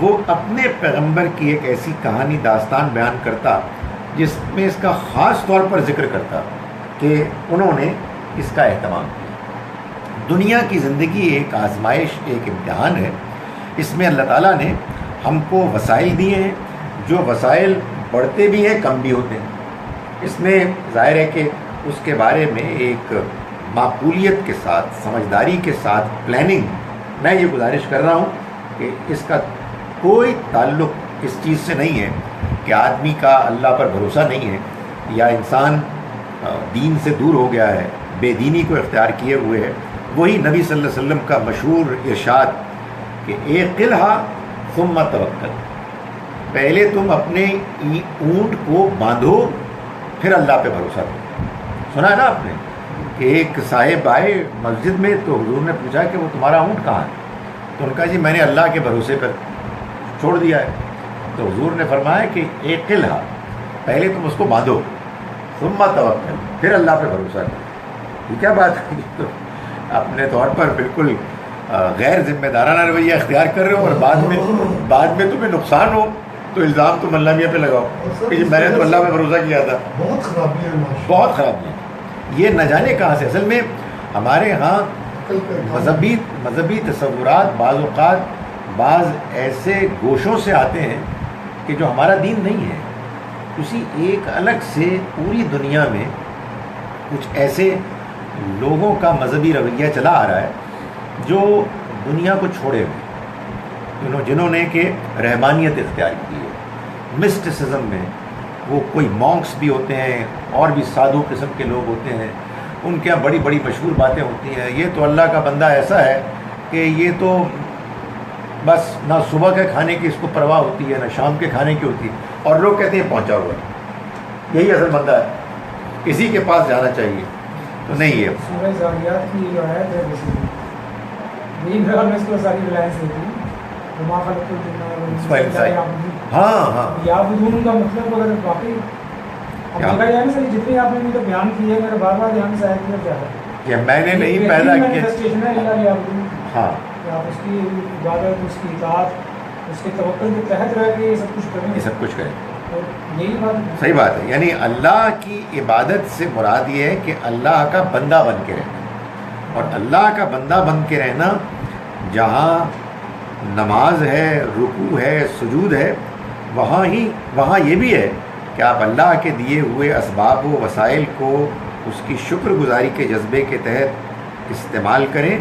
وہ اپنے پیغمبر کی ایک ایسی کہانی داستان بیان کرتا جس میں اس کا خاص طور پر ذکر کرتا کہ انہوں نے اس کا اہتمام کیا۔ دنیا کی زندگی ایک آزمائش، ایک امتحان ہے۔ اس میں اللہ تعالیٰ نے ہم کو وسائل دیے ہیں، جو وسائل بڑھتے بھی ہیں کم بھی ہوتے ہیں۔ اس میں ظاہر ہے کہ اس کے بارے میں ایک معقولیت کے ساتھ، سمجھداری کے ساتھ پلاننگ، میں یہ گزارش کر رہا ہوں کہ اس کا کوئی تعلق اس چیز سے نہیں ہے کہ آدمی کا اللہ پر بھروسہ نہیں ہے یا انسان دین سے دور ہو گیا ہے، بے دینی کو اختیار کیے ہوئے ہے۔ وہی نبی صلی اللہ علیہ وسلم کا مشہور ارشاد کہ اعقلھا ثم توکل، پہلے تم اپنے اونٹ کو باندھو پھر اللہ پہ بھروسہ کرو۔ سنا ہے نا آپ نے کہ ایک صاحب آئے مسجد میں تو حضور نے پوچھا کہ وہ تمہارا اونٹ کہاں ہے؟ تو ان کا جی میں نے اللہ کے بھروسے پر چھوڑ دیا ہے۔ تو حضور نے فرمایا کہ اعقلھا، پہلے تم اس کو باندھو ثم توکل، پھر اللہ پہ بھروسہ کرو۔ یہ کیا بات ہے؟ تو اپنے طور پر بالکل غیر ذمہ دارانہ رویہ اختیار کر رہے ہو، اور بعد میں تمہیں نقصان ہو تو الزام تم اللہ میاں پہ لگاؤ کہ میں نے تو اللہ پہ بھروسہ کیا تھا۔ بہت خرابی ہے، بہت خرابی ہے یہ، نہ جانے کہاں سے۔ اصل میں ہمارے ہاں مذہبی تصورات بعض اوقات بعض ایسے گوشوں سے آتے ہیں کہ جو ہمارا دین نہیں ہے۔ کسی ایک الگ سے پوری دنیا میں کچھ ایسے لوگوں کا مذہبی رویہ چلا آ رہا ہے جو دنیا کو چھوڑے ہوئے، جنہوں نے کہ رحمانیت اختیار کی ہے۔ مسٹسزم میں وہ کوئی مونکس بھی ہوتے ہیں اور بھی سادھو قسم کے لوگ ہوتے ہیں، ان کے یہاں بڑی بڑی مشہور باتیں ہوتی ہیں، یہ تو اللہ کا بندہ ایسا ہے کہ یہ تو بس نہ صبح کے کھانے کی اس کو پرواہ ہوتی ہے نہ شام کے کھانے کی ہوتی ہے، اور لوگ کہتے ہیں پہنچا ہوا ہے، یہی اصل بندہ ہے، اسی کے پاس جانا چاہیے۔ تو نہیں ہے سورہ زاریات کی جو آیت ہے یہی میرا میں اس کو ساری ریلائنس دیتی ہوں وما خلقت الجن والانس الا ليعبدون. ہاں ہاں یعبدون کا مطلب اگر واقعی اب دیکھا جائے نا سر جتنے آپ نے مجھے بیان کیے ہیں میرا بار بار دھیان سے آیا کہ کیا ہے کہ میں نے نہیں پیدا کیا. مینیفیسٹیشن ہے الا ليعبدون. ہاں کہ آپ اس کی عبادت اس کی اطاعت اس کے توکل کے تحت رہ کے یہ سب کچھ کریں. یہ سب کچھ کریں. اور یہی بات صحیح بات ہے. یعنی اللہ کی عبادت سے مراد یہ ہے کہ اللہ کا بندہ بن کے رہنا. اور اللہ کا بندہ بن کے رہنا جہاں نماز ہے رکوع ہے سجود ہے وہاں یہ بھی ہے کہ آپ اللہ کے دیے ہوئے اسباب و وسائل کو اس کی شکر گزاری کے جذبے کے تحت استعمال کریں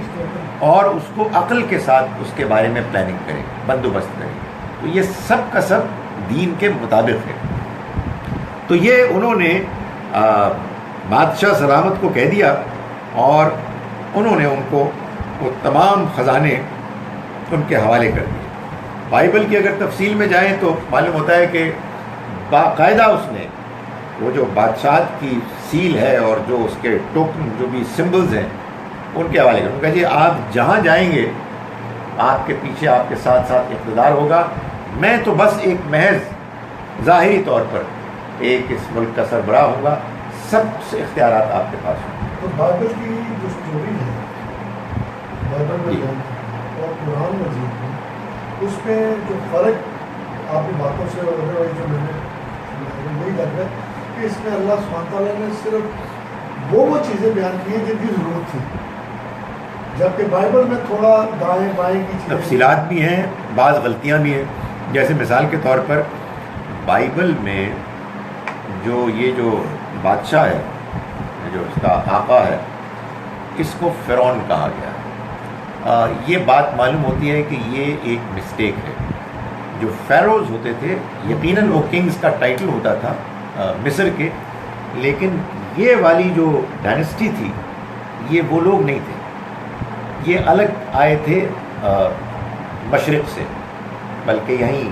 اور اس کو عقل کے ساتھ اس کے بارے میں پلاننگ کریں بندوبست کریں. تو یہ سب کا سب دین کے مطابق ہے. تو یہ انہوں نے بادشاہ سلامت کو کہہ دیا اور انہوں نے ان کو وہ تمام خزانے ان کے حوالے کر دیے. بائبل کی اگر تفصیل میں جائیں تو معلوم ہوتا ہے کہ باقاعدہ اس نے وہ جو بادشاہت کی سیل ہے اور جو اس کے ٹوکن جو بھی سمبلز ہیں ان کے حوالے کر. ان کا جی آپ جہاں جائیں گے آپ کے پیچھے آپ کے ساتھ ساتھ اقتدار ہوگا. میں تو بس ایک محض ظاہری طور پر ایک اس ملک کا سربراہ ہوں گا. سب سے اختیارات آپ کے پاس ہوں. تو بائبل کی جو اسٹوری ہے بائبل میں اور قرآن مجید میں اس میں جو فرق آپ کی باتوں سے جو میں نے یہی لگ رہا ہے کہ اس میں اللہ سبحانہ تعالیٰ نے صرف وہ چیزیں بیان کی ہیں جن کی ضرورت تھی جبکہ بائبل میں تھوڑا دائیں بائیں کی تفصیلات بھی ہیں بعض غلطیاں بھی ہیں. جیسے مثال کے طور پر بائبل میں جو بادشاہ ہے جو اس کا آقا ہے اس کو فرعون کہا گیا. یہ بات معلوم ہوتی ہے کہ یہ ایک مسٹیک ہے. جو فیروز ہوتے تھے یقیناً وہ کنگز کا ٹائٹل ہوتا تھا مصر کے, لیکن یہ والی جو ڈائنسٹی تھی یہ وہ لوگ نہیں تھے. یہ الگ آئے تھے مشرق سے, بلکہ یہیں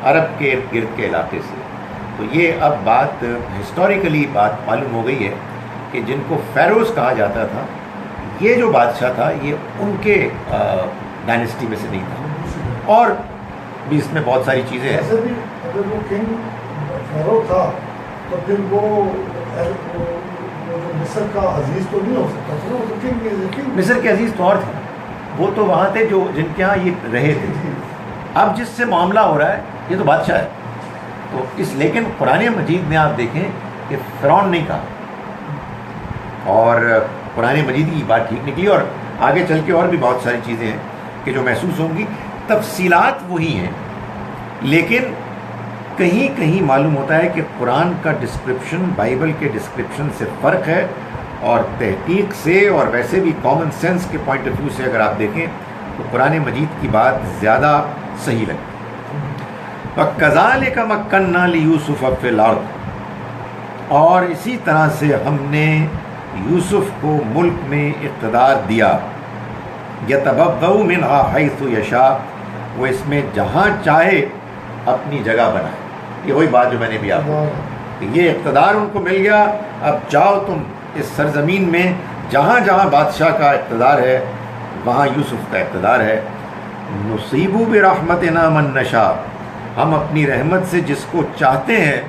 عرب کے ارد گرد کے علاقے سے. تو یہ اب بات ہسٹوریکلی بات معلوم ہو گئی ہے کہ جن کو فیروز کہا جاتا تھا یہ جو بادشاہ تھا یہ ان کے ڈائنسٹی میں سے نہیں تھا. اور بھی اس میں بہت ساری چیزیں ہیں. بھی اگر وہ کنگ فیرو تھا تو پھر وہ مصر کا عزیز تو نہیں ہو سکتا تھا. وہ تو کنگ مصر کے عزیز تو اور تھے, وہ تو وہاں تھے جو جن کے ہاں یہ رہے تھے. اب جس سے معاملہ ہو رہا ہے یہ تو بادشاہ ہے. تو لیکن قرآن مجید میں آپ دیکھیں کہ فرعون نہیں کہا, اور قرآن مجید کی بات ٹھیک نکلی. اور آگے چل کے اور بھی بہت ساری چیزیں ہیں کہ جو محسوس ہوں گی. تفصیلات وہی ہیں, لیکن کہیں کہیں معلوم ہوتا ہے کہ قرآن کا ڈسکرپشن بائبل کے ڈسکرپشن سے فرق ہے, اور تحقیق سے اور ویسے بھی کامن سینس کے پوائنٹ آف ویو سے اگر آپ دیکھیں تو قرآن مجید کی بات زیادہ صحیح لگتی. وَكَذَلِكَ مَكَّنَّا لِيُوسُفَ فِي الْأَرْضِ, اور اسی طرح سے ہم نے یوسف کو ملک میں اقتدار دیا. يَتَبَوَّأُ مِنْهَا حَيْثُ يَشَاءُ, وہ اس میں جہاں چاہے اپنی جگہ بنائے. یہ وہی بات جو میں نے بھی آپ کو کہ یہ اقتدار ان کو مل گیا. اب جاؤ تم اس سرزمین میں جہاں جہاں بادشاہ کا اقتدار ہے وہاں یوسف کا اقتدار ہے. نصیب برحمتنا من نشاء, ہم اپنی رحمت سے جس کو چاہتے ہیں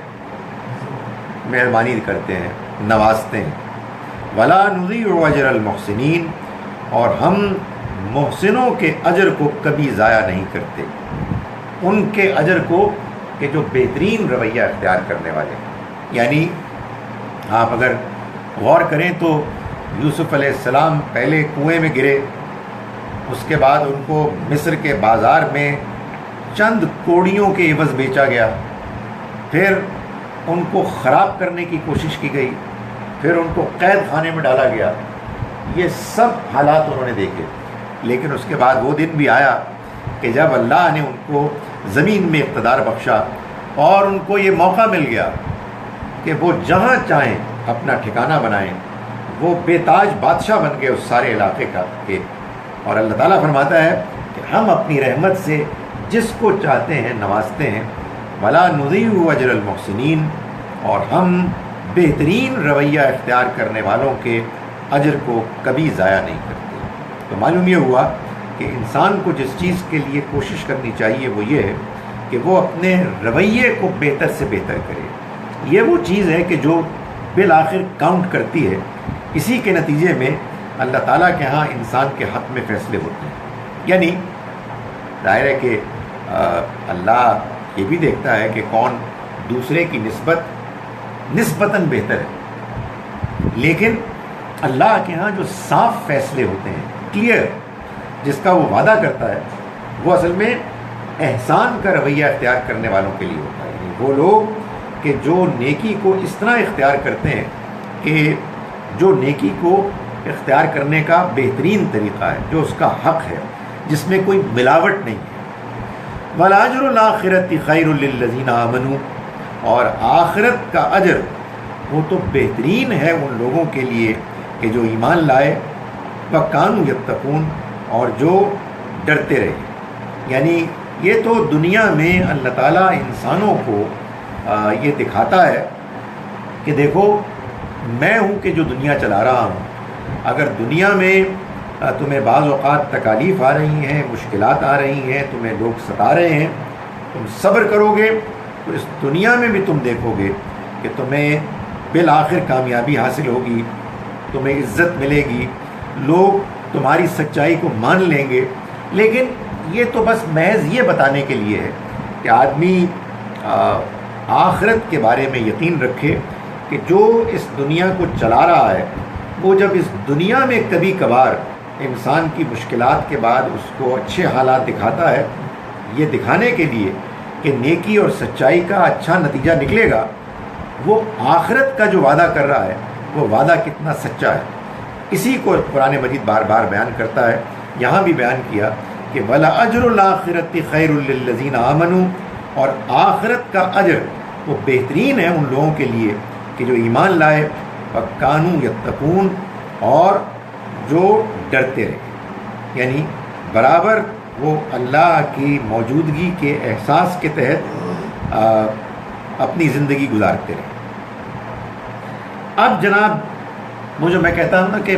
مہربانی کرتے ہیں نوازتے ہیں. ولا نضيع اجر المحسنین, اور ہم محسنوں کے اجر کو کبھی ضائع نہیں کرتے. ان کے اجر کو کہ جو بہترین رویہ اختیار کرنے والے ہیں. یعنی آپ اگر غور کریں تو یوسف علیہ السلام پہلے کنویں میں گرے, اس کے بعد ان کو مصر کے بازار میں چند کوڑیوں کے عوض بیچا گیا, پھر ان کو خراب کرنے کی کوشش کی گئی, پھر ان کو قید خانے میں ڈالا گیا. یہ سب حالات انہوں نے دیکھے. لیکن اس کے بعد وہ دن بھی آیا کہ جب اللہ نے ان کو زمین میں اقتدار بخشا اور ان کو یہ موقع مل گیا کہ وہ جہاں چاہیں اپنا ٹھکانہ بنائیں. وہ بے تاج بادشاہ بن گئے اس سارے علاقے کا کے. اور اللہ تعالیٰ فرماتا ہے کہ ہم اپنی رحمت سے جس کو چاہتے ہیں نوازتے ہیں. ولا نضيع اجر المحسنین, اور ہم بہترین رویہ اختیار کرنے والوں کے اجر کو کبھی ضائع نہیں کرتے. تو معلوم یہ ہوا کہ انسان کو جس چیز کے لیے کوشش کرنی چاہیے وہ یہ ہے کہ وہ اپنے رویے کو بہتر سے بہتر کرے. یہ وہ چیز ہے کہ جو بالآخر کاؤنٹ کرتی ہے. اسی کے نتیجے میں اللہ تعالیٰ کے ہاں انسان کے حق میں فیصلے ہوتے ہیں. یعنی ظاہر ہے کہ اللہ یہ بھی دیکھتا ہے کہ کون دوسرے کی نسبتاً بہتر ہے، لیکن اللہ کے ہاں جو صاف فیصلے ہوتے ہیں، کلیئر، جس کا وہ وعدہ کرتا ہے، وہ اصل میں احسان کا رویہ اختیار کرنے والوں کے لیے ہوتا ہے. یعنی وہ لوگ کہ جو نیکی کو اس طرح اختیار کرتے ہیں کہ جو نیکی کو اختیار کرنے کا بہترین طریقہ ہے، جو اس کا حق ہے، جس میں کوئی ملاوٹ نہیں ہے. وَالْأَجْرُ الْآخِرَةِ خَيْرٌ لِّلَّذِينَ آمَنُوا، اور آخرت کا اجر وہ تو بہترین ہے ان لوگوں کے لیے کہ جو ایمان لائے، وَكَانُوا يَتَّقُونَ، اور جو ڈرتے رہے. یعنی یہ تو دنیا میں اللہ تعالیٰ انسانوں کو یہ دکھاتا ہے کہ دیکھو میں ہوں کہ جو دنیا چلا رہا ہوں. اگر دنیا میں تمہیں بعض اوقات تکالیف آ رہی ہیں، مشکلات آ رہی ہیں، تمہیں لوگ ستا رہے ہیں، تم صبر کرو گے تو اس دنیا میں بھی تم دیکھو گے کہ تمہیں بالآخر کامیابی حاصل ہوگی، تمہیں عزت ملے گی، لوگ تمہاری سچائی کو مان لیں گے. لیکن یہ تو بس محض یہ بتانے کے لیے ہے کہ آدمی آخرت کے بارے میں یقین رکھے کہ جو اس دنیا کو چلا رہا ہے وہ جب اس دنیا میں کبھی کبھار انسان کی مشکلات کے بعد اس کو اچھے حالات دکھاتا ہے، یہ دکھانے کے لیے کہ نیکی اور سچائی کا اچھا نتیجہ نکلے گا. وہ آخرت کا جو وعدہ کر رہا ہے وہ وعدہ کتنا سچا ہے. اسی کو قرآن مجید بار بار بیان کرتا ہے. یہاں بھی بیان کیا کہ وَلَأَجْرُ الْآخِرَةِ خَيْرٌ لِّلَّذِينَ آمَنُوا، اور آخرت کا اجر وہ بہترین ہے ان لوگوں کے لیے کہ جو ایمان لائے، وَكَانُوا يَتَّقُونَ، اور جو ڈرتے رہے. یعنی برابر وہ اللہ کی موجودگی کے احساس کے تحت اپنی زندگی گزارتے رہے. اب جناب وہ جو میں کہتا ہوں نا کہ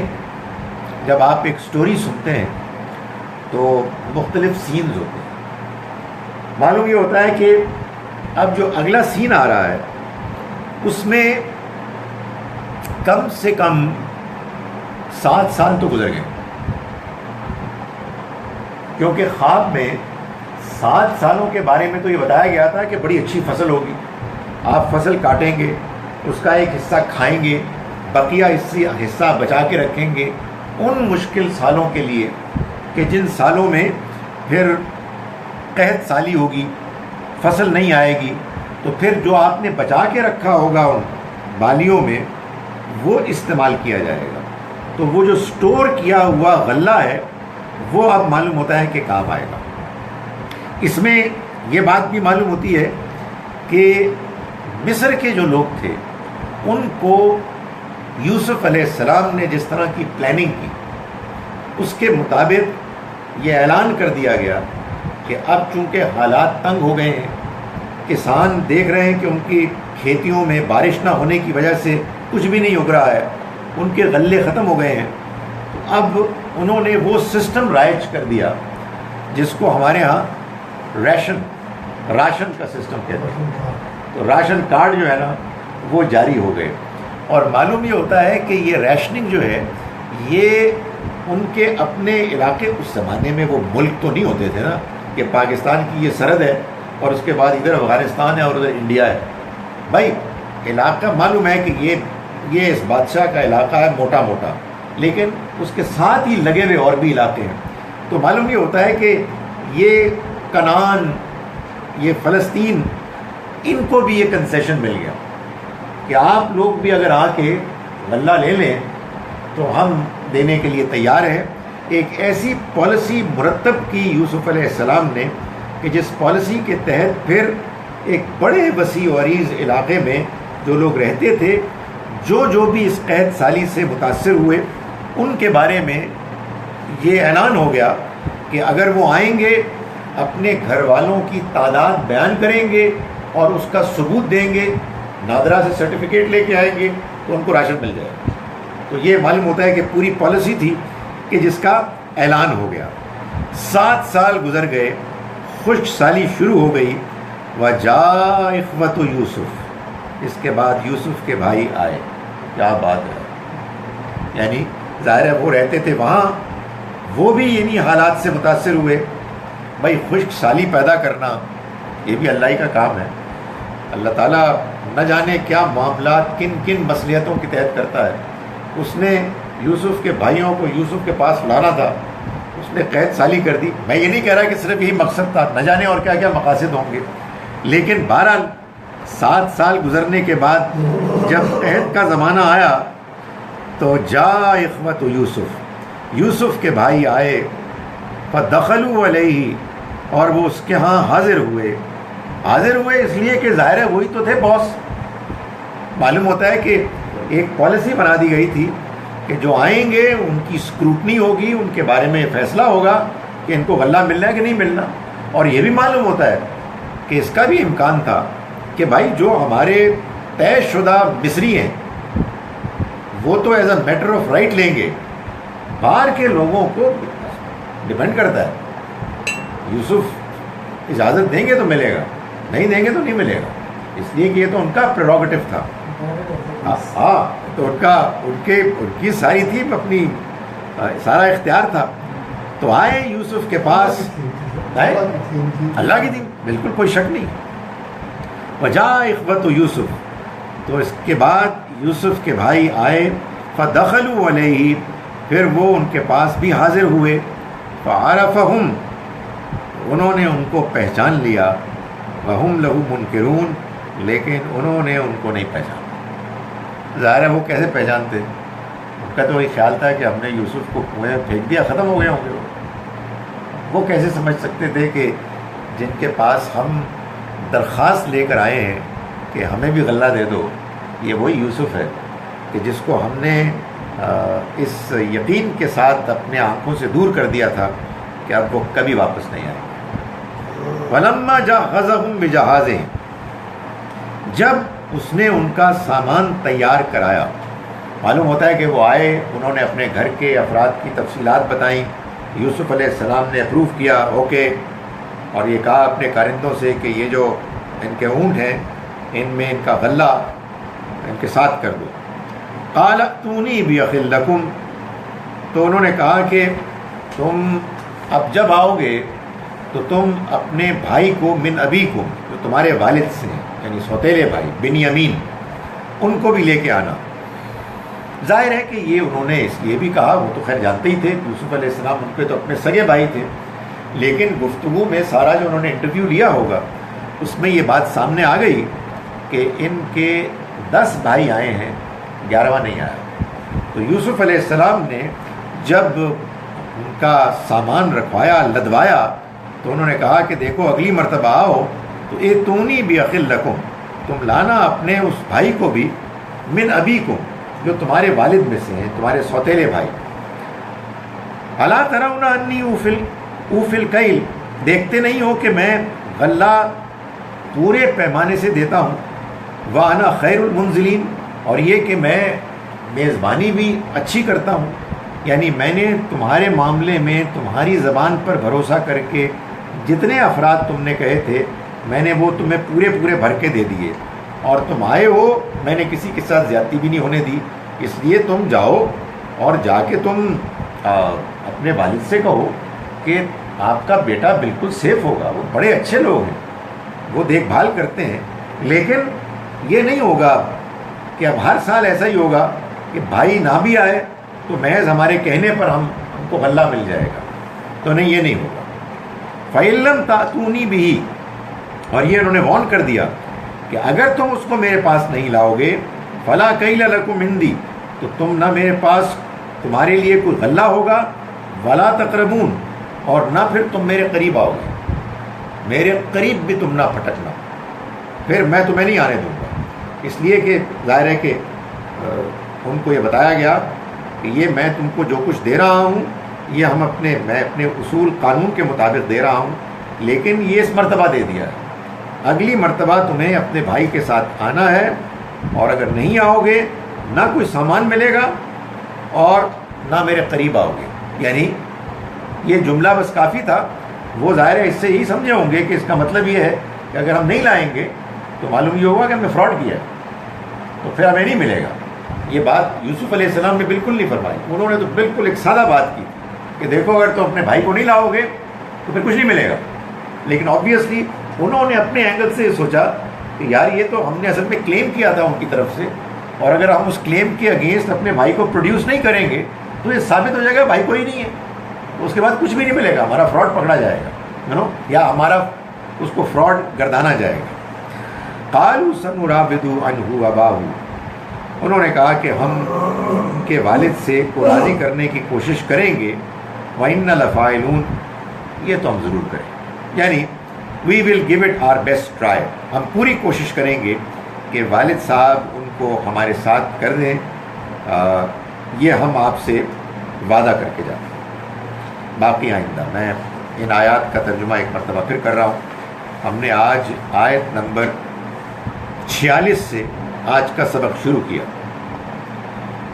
جب آپ ایک سٹوری سنتے ہیں تو مختلف سینز ہوتے ہیں. معلوم یہ ہوتا ہے کہ اب جو اگلا سین آ رہا ہے اس میں کم سے کم 7 سال تو گزر گئے، کیونکہ خواب میں 7 سالوں کے بارے میں تو یہ بتایا گیا تھا کہ بڑی اچھی فصل ہوگی، آپ فصل کاٹیں گے، اس کا ایک حصہ کھائیں گے، بقیہ حصہ بچا کے رکھیں گے ان مشکل سالوں کے لیے کہ جن سالوں میں پھر قحط سالی ہوگی، فصل نہیں آئے گی، تو پھر جو آپ نے بچا کے رکھا ہوگا ان بالیوں میں وہ استعمال کیا جائے گا. تو وہ جو سٹور کیا ہوا غلہ ہے وہ اب معلوم ہوتا ہے کہ کام آئے گا. اس میں یہ بات بھی معلوم ہوتی ہے کہ مصر کے جو لوگ تھے ان کو یوسف علیہ السلام نے جس طرح کی پلاننگ کی اس کے مطابق یہ اعلان کر دیا گیا کہ اب چونکہ حالات تنگ ہو گئے ہیں، کسان دیکھ رہے ہیں کہ ان کی کھیتیوں میں بارش نہ ہونے کی وجہ سے کچھ بھی نہیں اگ رہا ہے، ان کے غلے ختم ہو گئے ہیں، تو اب انہوں نے وہ سسٹم رائج کر دیا جس کو ہمارے ہاں راشن کا سسٹم کہتے ہیں. تو راشن کارڈ جو ہے نا وہ جاری ہو گئے. اور معلوم یہ ہوتا ہے کہ یہ ریشننگ جو ہے یہ ان کے اپنے علاقے، اس زمانے میں وہ ملک تو نہیں ہوتے تھے نا کہ پاکستان کی یہ سرحد ہے اور اس کے بعد ادھر افغانستان ہے اور ادھر انڈیا ہے. بھائی علاقہ معلوم ہے کہ یہ اس بادشاہ کا علاقہ ہے موٹا موٹا، لیکن اس کے ساتھ ہی لگے ہوئے اور بھی علاقے ہیں. تو معلوم یہ ہوتا ہے کہ یہ کنعان، یہ فلسطین، ان کو بھی یہ کنسیشن مل گیا کہ آپ لوگ بھی اگر آ کے غلہ لے لیں تو ہم دینے کے لیے تیار ہیں. ایک ایسی پالیسی مرتب کی یوسف علیہ السلام نے کہ جس پالیسی کے تحت پھر ایک بڑے وسیع و عریض علاقے میں جو لوگ رہتے تھے، جو بھی اس قحط سالی سے متاثر ہوئے، ان کے بارے میں یہ اعلان ہو گیا کہ اگر وہ آئیں گے اپنے گھر والوں کی تعداد بیان کریں گے اور اس کا ثبوت دیں گے، نادرا سے سرٹیفکیٹ لے کے آئیں گے تو ان کو راشن مل جائے گا. تو یہ معلوم ہوتا ہے کہ پوری پالیسی تھی کہ جس کا اعلان ہو گیا. 7 سال گزر گئے، خشک سالی شروع ہو گئی. وجاء اخوۃ یوسف، اس کے بعد یوسف کے بھائی آئے. کیا بات ہے، یعنی ظاہر ہے وہ رہتے تھے وہاں، وہ بھی انہی حالات سے متاثر ہوئے. بھائی خشک سالی پیدا کرنا یہ بھی اللہ ہی کا کام ہے. اللہ تعالیٰ نہ جانے کیا معاملات کن کن مصلحتوں کے تحت کرتا ہے. اس نے یوسف کے بھائیوں کو یوسف کے پاس لانا تھا، اس نے قید سالی کر دی. میں یہ نہیں کہہ رہا کہ صرف یہی مقصد تھا، نہ جانے اور کیا کیا مقاصد ہوں گے، لیکن بہرحال 7 سال گزرنے کے بعد جب قید کا زمانہ آیا تو جاء اخوۃ یوسف، یوسف کے بھائی آئے. فدخلوا علیہ، اور وہ اس کے ہاں حاضر ہوئے. حاضر ہوئے اس لیے کہ ظاہر ہے وہی تو تھے باس. معلوم ہوتا ہے کہ ایک پالیسی بنا دی گئی تھی کہ جو آئیں گے ان کی اسکروٹنی ہوگی، ان کے بارے میں فیصلہ ہوگا کہ ان کو غلہ ملنا ہے کہ نہیں ملنا. اور یہ بھی معلوم ہوتا ہے کہ اس کا بھی امکان تھا کہ بھائی جو ہمارے طے شدہ مصری ہیں وہ تو as a matter of right لیں گے، باہر کے لوگوں کو ڈیپینڈ کرتا ہے. یوسف اجازت دیں گے تو ملے گا، نہیں دیں گے تو نہیں ملے گا. اس لیے کہ یہ تو ان کا پریروگیٹو تھا. ہاں تو ان کی ساری تھی اپنی، سارا اختیار تھا. تو آئے یوسف کے پاس، آئے اللہ کی تھی، بالکل کوئی شک نہیں. وجاء اخوۃ یوسف، تو اس کے بعد یوسف کے بھائی آئے. فدخلوا علیہ، پھر وہ ان کے پاس بھی حاضر ہوئے. فعرفہم، انہوں نے ان کو پہچان لیا. وہم لہ منکرون، لیکن انہوں نے ان کو نہیں پہچانا. ظاہر ہے وہ کیسے پہچانتے؟ ان کا تو وہی خیال تھا کہ ہم نے یوسف کو کنویں میں پھینک دیا، ختم ہو گئے ہوں گے. وہ کیسے سمجھ سکتے تھے کہ جن کے پاس ہم درخواست لے کر آئے ہیں کہ ہمیں بھی غلہ دے دو، یہ وہی یوسف ہے کہ جس کو ہم نے اس یقین کے ساتھ اپنے آنکھوں سے دور کر دیا تھا کہ اب وہ کبھی واپس نہیں آئے. وَلَمَّا جَهَّزَهُم بِجَهَازِهِمْ، جب اس نے ان کا سامان تیار کرایا. معلوم ہوتا ہے کہ وہ آئے، انہوں نے اپنے گھر کے افراد کی تفصیلات بتائیں. یوسف علیہ السلام نے اپروو کیا، اوکے، اور یہ کہا اپنے کارندوں سے کہ یہ جو ان کے اونٹ ہیں ان میں ان کا غلہ ان کے ساتھ کر دو. قال ائتونی بأخ لکم، تو انہوں نے کہا کہ تم اب جب آؤ گے تو تم اپنے بھائی کو من ابیکم، جو تمہارے والد سے ہیں یعنی سوتیلے بھائی بنیامین، ان کو بھی لے کے آنا. ظاہر ہے کہ یہ انہوں نے اس لیے بھی کہا، وہ تو خیر جانتے ہی تھے یوسف علیہ السلام ان کے تو اپنے سگے بھائی تھے، لیکن گفتگو میں سارا جو انہوں نے انٹرویو لیا ہوگا اس میں یہ بات سامنے آ گئی کہ ان کے 10 بھائی آئے ہیں، 11واں نہیں آیا. تو یوسف علیہ السلام نے جب ان کا سامان رکھوایا، لدوایا، تو انہوں نے کہا کہ دیکھو اگلی مرتبہ آؤ تو ائتونی بأخ لکم، تم لانا اپنے اس بھائی کو بھی من ابیکم، جو تمہارے والد میں سے ہیں، تمہارے سوتیلے بھائی. الا ترون انی اوفی الکیل، دیکھتے نہیں ہو کہ میں غلہ پورے پیمانے سے دیتا ہوں. وانا خیر المنزلین، اور یہ کہ میں میزبانی بھی اچھی کرتا ہوں. یعنی میں نے تمہارے معاملے میں تمہاری زبان پر بھروسہ کر کے جتنے افراد تم نے کہے تھے میں نے وہ تمہیں پورے بھر کے دے دیے، اور تم آئے ہو، میں نے کسی کے ساتھ زیادتی بھی نہیں ہونے دی. اس لیے تم جاؤ اور جا کے تم اپنے والد سے کہو کہ آپ کا بیٹا بالکل سیف ہوگا، وہ بڑے اچھے لوگ ہیں، وہ دیکھ بھال کرتے ہیں. لیکن یہ نہیں ہوگا کہ اب ہر سال ایسا ہی ہوگا کہ بھائی نہ بھی آئے تو محض ہمارے کہنے پر ہم کو غلہ مل جائے گا. تو نہیں، یہ نہیں ہوگا. فَإِن لَمْ تَأْتُونِي بِهِ، اور یہ انہوں نے وارن کر دیا کہ اگر تم اس کو میرے پاس نہیں لاؤ گے فَلَا كَيْلَ لَكُمْ عِنْدِي، تو تم نہ میرے پاس تمہارے لیے کوئی غلہ ہوگا، وَلَا تَقْرَبُونَ، اور نہ پھر تم میرے قریب آؤ گے، میرے قریب بھی تم نہ پھٹکنا، پھر میں تمہیں نہیں آنے دوں گا. اس لیے کہ ظاہر ہے کہ ان کو یہ بتایا گیا کہ یہ میں تم کو جو کچھ دے رہا ہوں یہ میں اپنے اصول قانون کے مطابق دے رہا ہوں، لیکن یہ اس مرتبہ دے دیا ہے. اگلی مرتبہ تمہیں اپنے بھائی کے ساتھ آنا ہے، اور اگر نہیں آؤ گے نہ کوئی سامان ملے گا اور نہ میرے قریب آؤ گے. یعنی یہ جملہ بس کافی تھا. وہ ظاہر ہے اس سے یہی سمجھے ہوں گے کہ اس کا مطلب یہ ہے کہ اگر ہم نہیں لائیں گے تو معلوم یہ ہوگا کہ ہم نے فراڈ کیا ہے, تو پھر ہمیں نہیں ملے گا. یہ بات یوسف علیہ السلام نے بالکل نہیں فرمائی. انہوں نے تو بالکل ایک سادہ بات کی کہ دیکھو اگر تم اپنے بھائی کو نہیں لاؤ گے تو پھر کچھ نہیں ملے گا. لیکن آبویسلی انہوں نے اپنے اینگل سے سوچا کہ یار یہ تو ہم نے اصل میں کلیم کیا تھا ان کی طرف سے, اور اگر ہم اس کلیم کے اگینسٹ اپنے بھائی کو پروڈیوس نہیں کریں گے تو یہ ثابت ہو جائے گا بھائی کوئی نہیں ہے, تو اس کے بعد کچھ بھی نہیں ملے گا, ہمارا فراڈ پکڑا جائے گا, یا ہمارا اس کو فراڈ گردانا جائے گا. قالوا سنراود عنہ اباہ, انہوں نے کہا کہ ہم ان کے والد سے کو راضی کرنے کی کوشش کریں گے. وَإِنَّ لَفَاعِلُونَ, یہ تو ہم ضرور کریں, یعنی we will give it our best try, ہم پوری کوشش کریں گے کہ والد صاحب ان کو ہمارے ساتھ کر دیں. یہ ہم آپ سے وعدہ کر کے جاتے ہیں. باقی آئندہ میں ان آیات کا ترجمہ ایک مرتبہ پھر کر رہا ہوں. ہم نے آج آیت نمبر 46 سے آج کا سبق شروع کیا.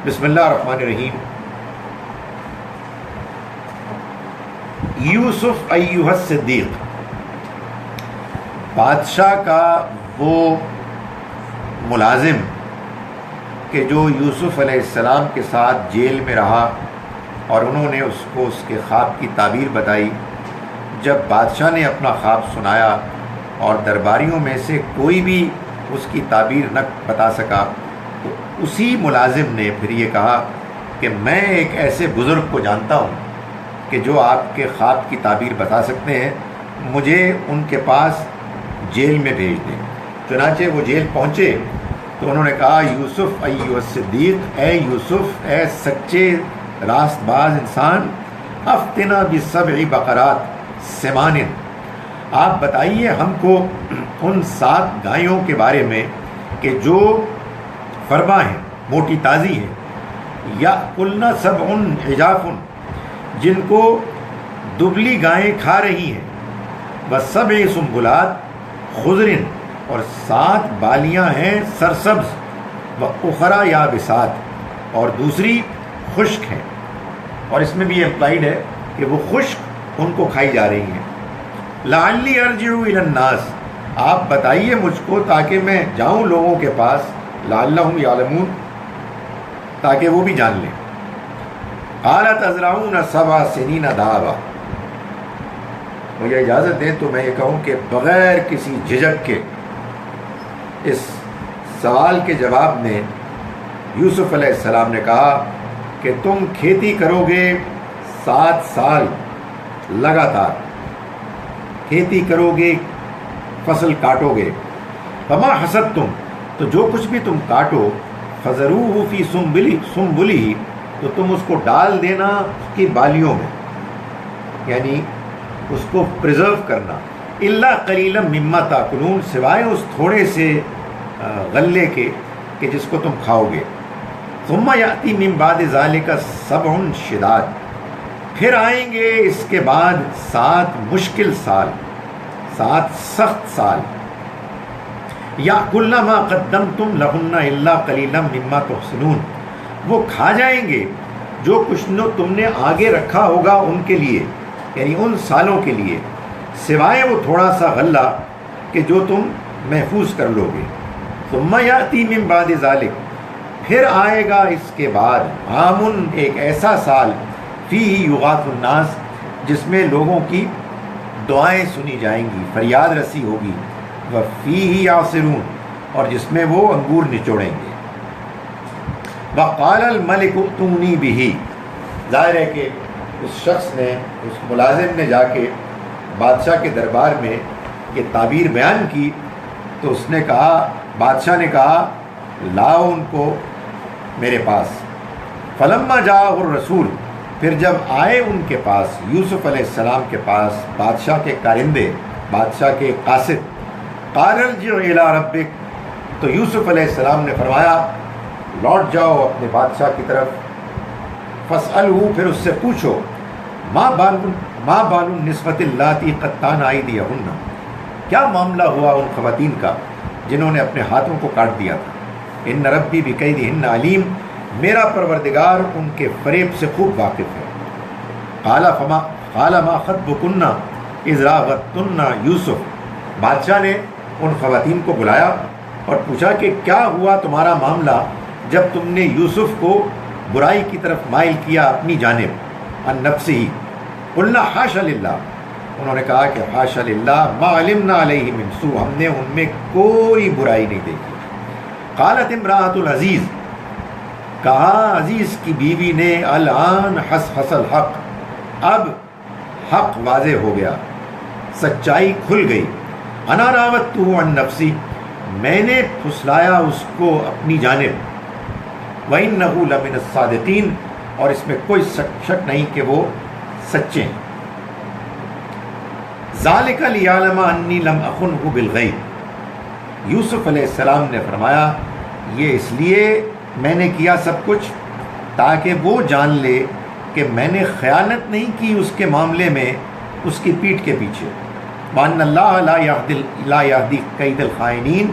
بسم اللہ الرحمن الرحیم. یوسف ایھا الصدیق, بادشاہ کا وہ ملازم کہ جو یوسف علیہ السلام کے ساتھ جیل میں رہا اور انہوں نے اس کو اس کے خواب کی تعبیر بتائی. جب بادشاہ نے اپنا خواب سنایا اور درباریوں میں سے کوئی بھی اس کی تعبیر نہ بتا سکا, تو اسی ملازم نے پھر یہ کہا کہ میں ایک ایسے بزرگ کو جانتا ہوں کہ جو آپ کے خواب کی تعبیر بتا سکتے ہیں, مجھے ان کے پاس جیل میں بھیج دیں. چنانچہ وہ جیل پہنچے تو انہوں نے کہا یوسف ایھا الصدیق, اے یوسف, اے سچے راست باز انسان, افتنا بسبع بقرات سمان, آپ بتائیے ہم کو ان 7 گایوں کے بارے میں کہ جو فرما ہیں, موٹی تازی ہیں, یا کلنا سبع عجاف, جن کو دبلی گائیں کھا رہی ہیں, وسبع سنبلات خضر, اور 7 بالیاں ہیں سرسبز, واخری یابسات, اور دوسری خشک ہیں. اور اس میں بھی امپلائڈ ہے کہ وہ خشک ان کو کھائی جا رہی ہیں. لعلی ارجع الی الناس, آپ بتائیے مجھ کو تاکہ میں جاؤں لوگوں کے پاس, لعلہم یعلمون, تاکہ وہ بھی جان لیں. قال تزرعون 7 سنین دابا, مجھے اجازت دیں تو میں یہ کہوں کہ بغیر کسی جھجک کے اس سوال کے جواب میں یوسف علیہ السلام نے کہا کہ تم کھیتی کرو گے 7 سال لگاتار, کھیتی کرو گے, فصل کاٹو گے. فما حصدتم, تو جو کچھ بھی تم کاٹو, فذروہ فی سنبلہ, تو تم اس کو ڈال دینا اس کی بالیوں میں, یعنی اس کو پریزرو کرنا. الا قلیلا مما تاکلون, سوائے اس تھوڑے سے غلے کے کہ جس کو تم کھاؤ گے. ثم یاتی من بعد ذلک 7 شداد, پھر آئیں گے اس کے بعد 7 مشکل سال, 7 سخت سال. یاکلن ما قدمتم لہن الا قلیلا مما تحسنون, وہ کھا جائیں گے جو کچھ تم نے آگے رکھا ہوگا ان کے لیے, یعنی ان سالوں کے لیے, سوائے وہ تھوڑا سا غلہ کہ جو تم محفوظ کر لو گے. ثم یاتی من بعد ذلک, پھر آئے گا اس کے بعد عامن, ایک ایسا سال, فیہ یغاث الناس, جس میں لوگوں کی دعائیں سنی جائیں گی, فریاد رسی ہوگی. وفیہ یعصرون, اور جس میں وہ انگور نچوڑیں گے. وقال الملک ائتونی بہ, ظاہر ہے کہ اس شخص نے, اس ملازم نے جا کے بادشاہ کے دربار میں یہ تعبیر بیان کی, تو اس نے کہا, بادشاہ نے کہا لاؤ ان کو میرے پاس. فلما جاء الرسول, پھر جب آئے ان کے پاس, یوسف علیہ السلام کے پاس, بادشاہ کے کارندے, بادشاہ کے قاصد. قال ارجع الی ربک, تو یوسف علیہ السلام نے فرمایا لوٹ جاؤ اپنے بادشاہ کی طرف. فاسألہ, پھر اس سے پوچھو, ما بال النسوۃ اللاتی قطعن ایدیہن, کیا معاملہ ہوا ان خواتین کا جنہوں نے اپنے ہاتھوں کو کاٹ دیا تھا. ان ربی بکیدہن علیم, میرا پروردگار ان کے فریب سے خوب واقف ہے. قال ما خطبکن اذ راوتن یوسف، بادشاہ نے ان خواتین کو بلایا اور پوچھا کہ کیا ہوا تمہارا معاملہ جب تم نے یوسف کو برائی کی طرف مائل کیا اپنی جانب، عن نفسہ، قلنا حاشا للہ، انہوں نے کہا کہ حاشا للہ ما علمنا علیہ من سوء، ہم نے ان میں کوئی برائی نہیں دیکھی۔ قالت امرأۃ العزیز، کہا عزیز کی بیوی نے، الآن حس الحق، اب حق واضح ہو گیا، سچائی کھل گئی، انا راودتہ عن نفسی، میں نے پھسلایا اس کو اپنی جانب، وَإِنَّهُ لَمِنَ الصَّادِقِينَ، اور اس میں کوئی شک نہیں کہ وہ سچے ہیں۔ ذَلِكَ لِيَعْلَمَ أَنِّي لَمْ أَخُنْهُ بِالْغَيْبِ، یوسف علیہ السلام نے فرمایا یہ اس لیے میں نے کیا سب کچھ تاکہ وہ جان لے کہ میں نے خیانت نہیں کی اس کے معاملے میں اس کی پیٹھ کے پیچھے، وَأَنَّ اللَّهَ لَا يَهْدِي كَيْدَ الْخَائِنِينَ،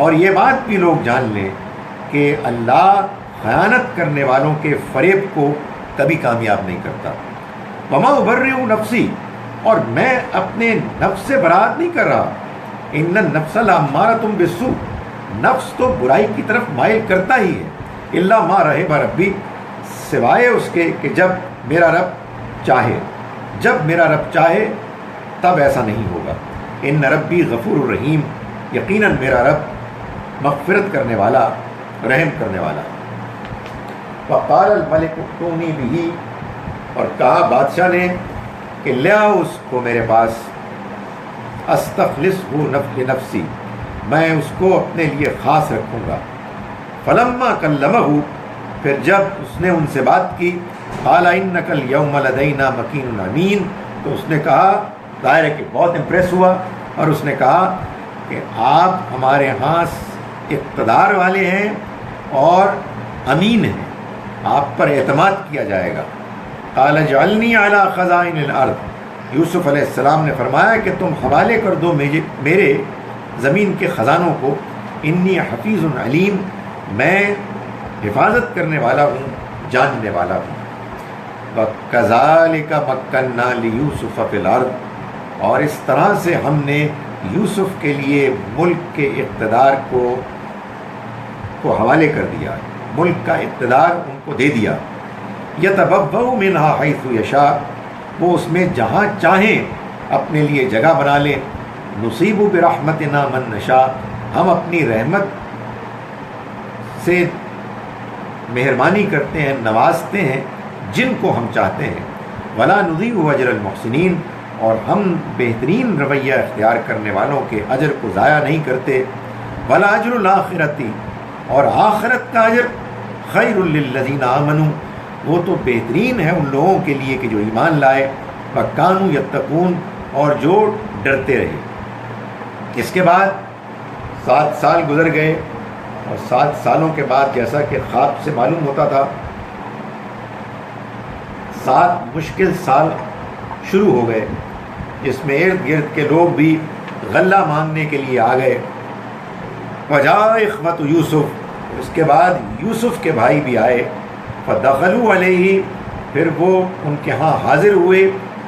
اور یہ بات بھی لوگ جان لیں کہ اللہ خیانت کرنے والوں کے فریب کو کبھی کامیاب نہیں کرتا۔ وَمَا أُبَرِّئُ نَفْسِي، اور میں اپنے نفس سے برات نہیں کر رہا، إِنَّ النَّفْسَ لَأَمَّارَةٌ بِالسُّوءِ، نفس تو برائی کی طرف مائل کرتا ہی ہے، إِلَّا مَا رَحِمَ رَبِّي، سوائے اس کے کہ جب میرا رب چاہے، جب میرا رب چاہے تب ایسا نہیں ہوگا۔ ان ربی غفور الرحیم، یقیناً میرا رب مغفرت کرنے والا، رحم کرنے والا۔ وقال الملک ائتونی بہ، اور کہا بادشاہ نے کہ لے آؤ اس کو میرے پاس، استخلصہ لنفسی، میں اس کو اپنے لیے خاص رکھوں گا۔ فلما کلمہ، پھر جب اس نے ان سے بات کی، قال انک الیوم لدینا مکین امین، تو اس نے کہا، ظاہر ہے کہ بہت امپریس ہوا، اور اس نے کہا کہ آپ ہمارے ہاں اقتدار والے ہیں اور امین ہیں، آپ پر اعتماد کیا جائے گا۔ قال اجعلنی علی خزائن الارض، یوسف علیہ السلام نے فرمایا کہ تم حوالے کر دو میرے زمین کے خزانوں کو، انی حفیظ علیم، میں حفاظت کرنے والا ہوں، جاننے والا ہوں۔ وَكَذَلِكَ مَكَّنَّا لِيُوسُفَ فِي الْأَرْضِ، اور اس طرح سے ہم نے یوسف کے لیے ملک کے اقتدار کو حوالے کر دیا، ملک کا اقتدار ان کو دے دیا۔ يَتَبَوَّأُ مِنْهَا حَيْثُ يَشَاءُ، وہ اس میں جہاں چاہیں اپنے لیے جگہ بنا لیں۔ نُصِيبُ بِرَحْمَتِنَا مَن نَشَاءُ، ہم اپنی رحمت سے مہربانی کرتے ہیں، نوازتے ہیں جن کو ہم چاہتے ہیں۔ وَلَا نُضِيعُ أَجْرَ الْمُحْسِنِينَ، اور ہم بہترین رویہ اختیار کرنے والوں کے اجر کو ضائع نہیں کرتے۔ وَلَا أَجْرُ الْآخِرَةِ، اور آخرت کا اجر خَيْرٌ لِلَّذِينَ آمَنُوا، وہ تو بہترین ہے ان لوگوں کے لیے کہ جو ایمان لائے، وَكَانُوا يَتَّقُونَ، اور جو ڈرتے رہے۔ اس کے بعد 7 سال گزر گئے، اور 7 سالوں کے بعد جیسا کہ خواب سے معلوم ہوتا تھا، 7 مشکل سال شروع ہو گئے، جس میں ارد گرد کے لوگ بھی غلہ مانگنے کے لیے آ گئے۔ وجاء اخوۃ یوسف، اس کے بعد یوسف کے بھائی بھی آئے۔ فدخلوا علیہ، پھر وہ ان کے ہاں حاضر ہوئے۔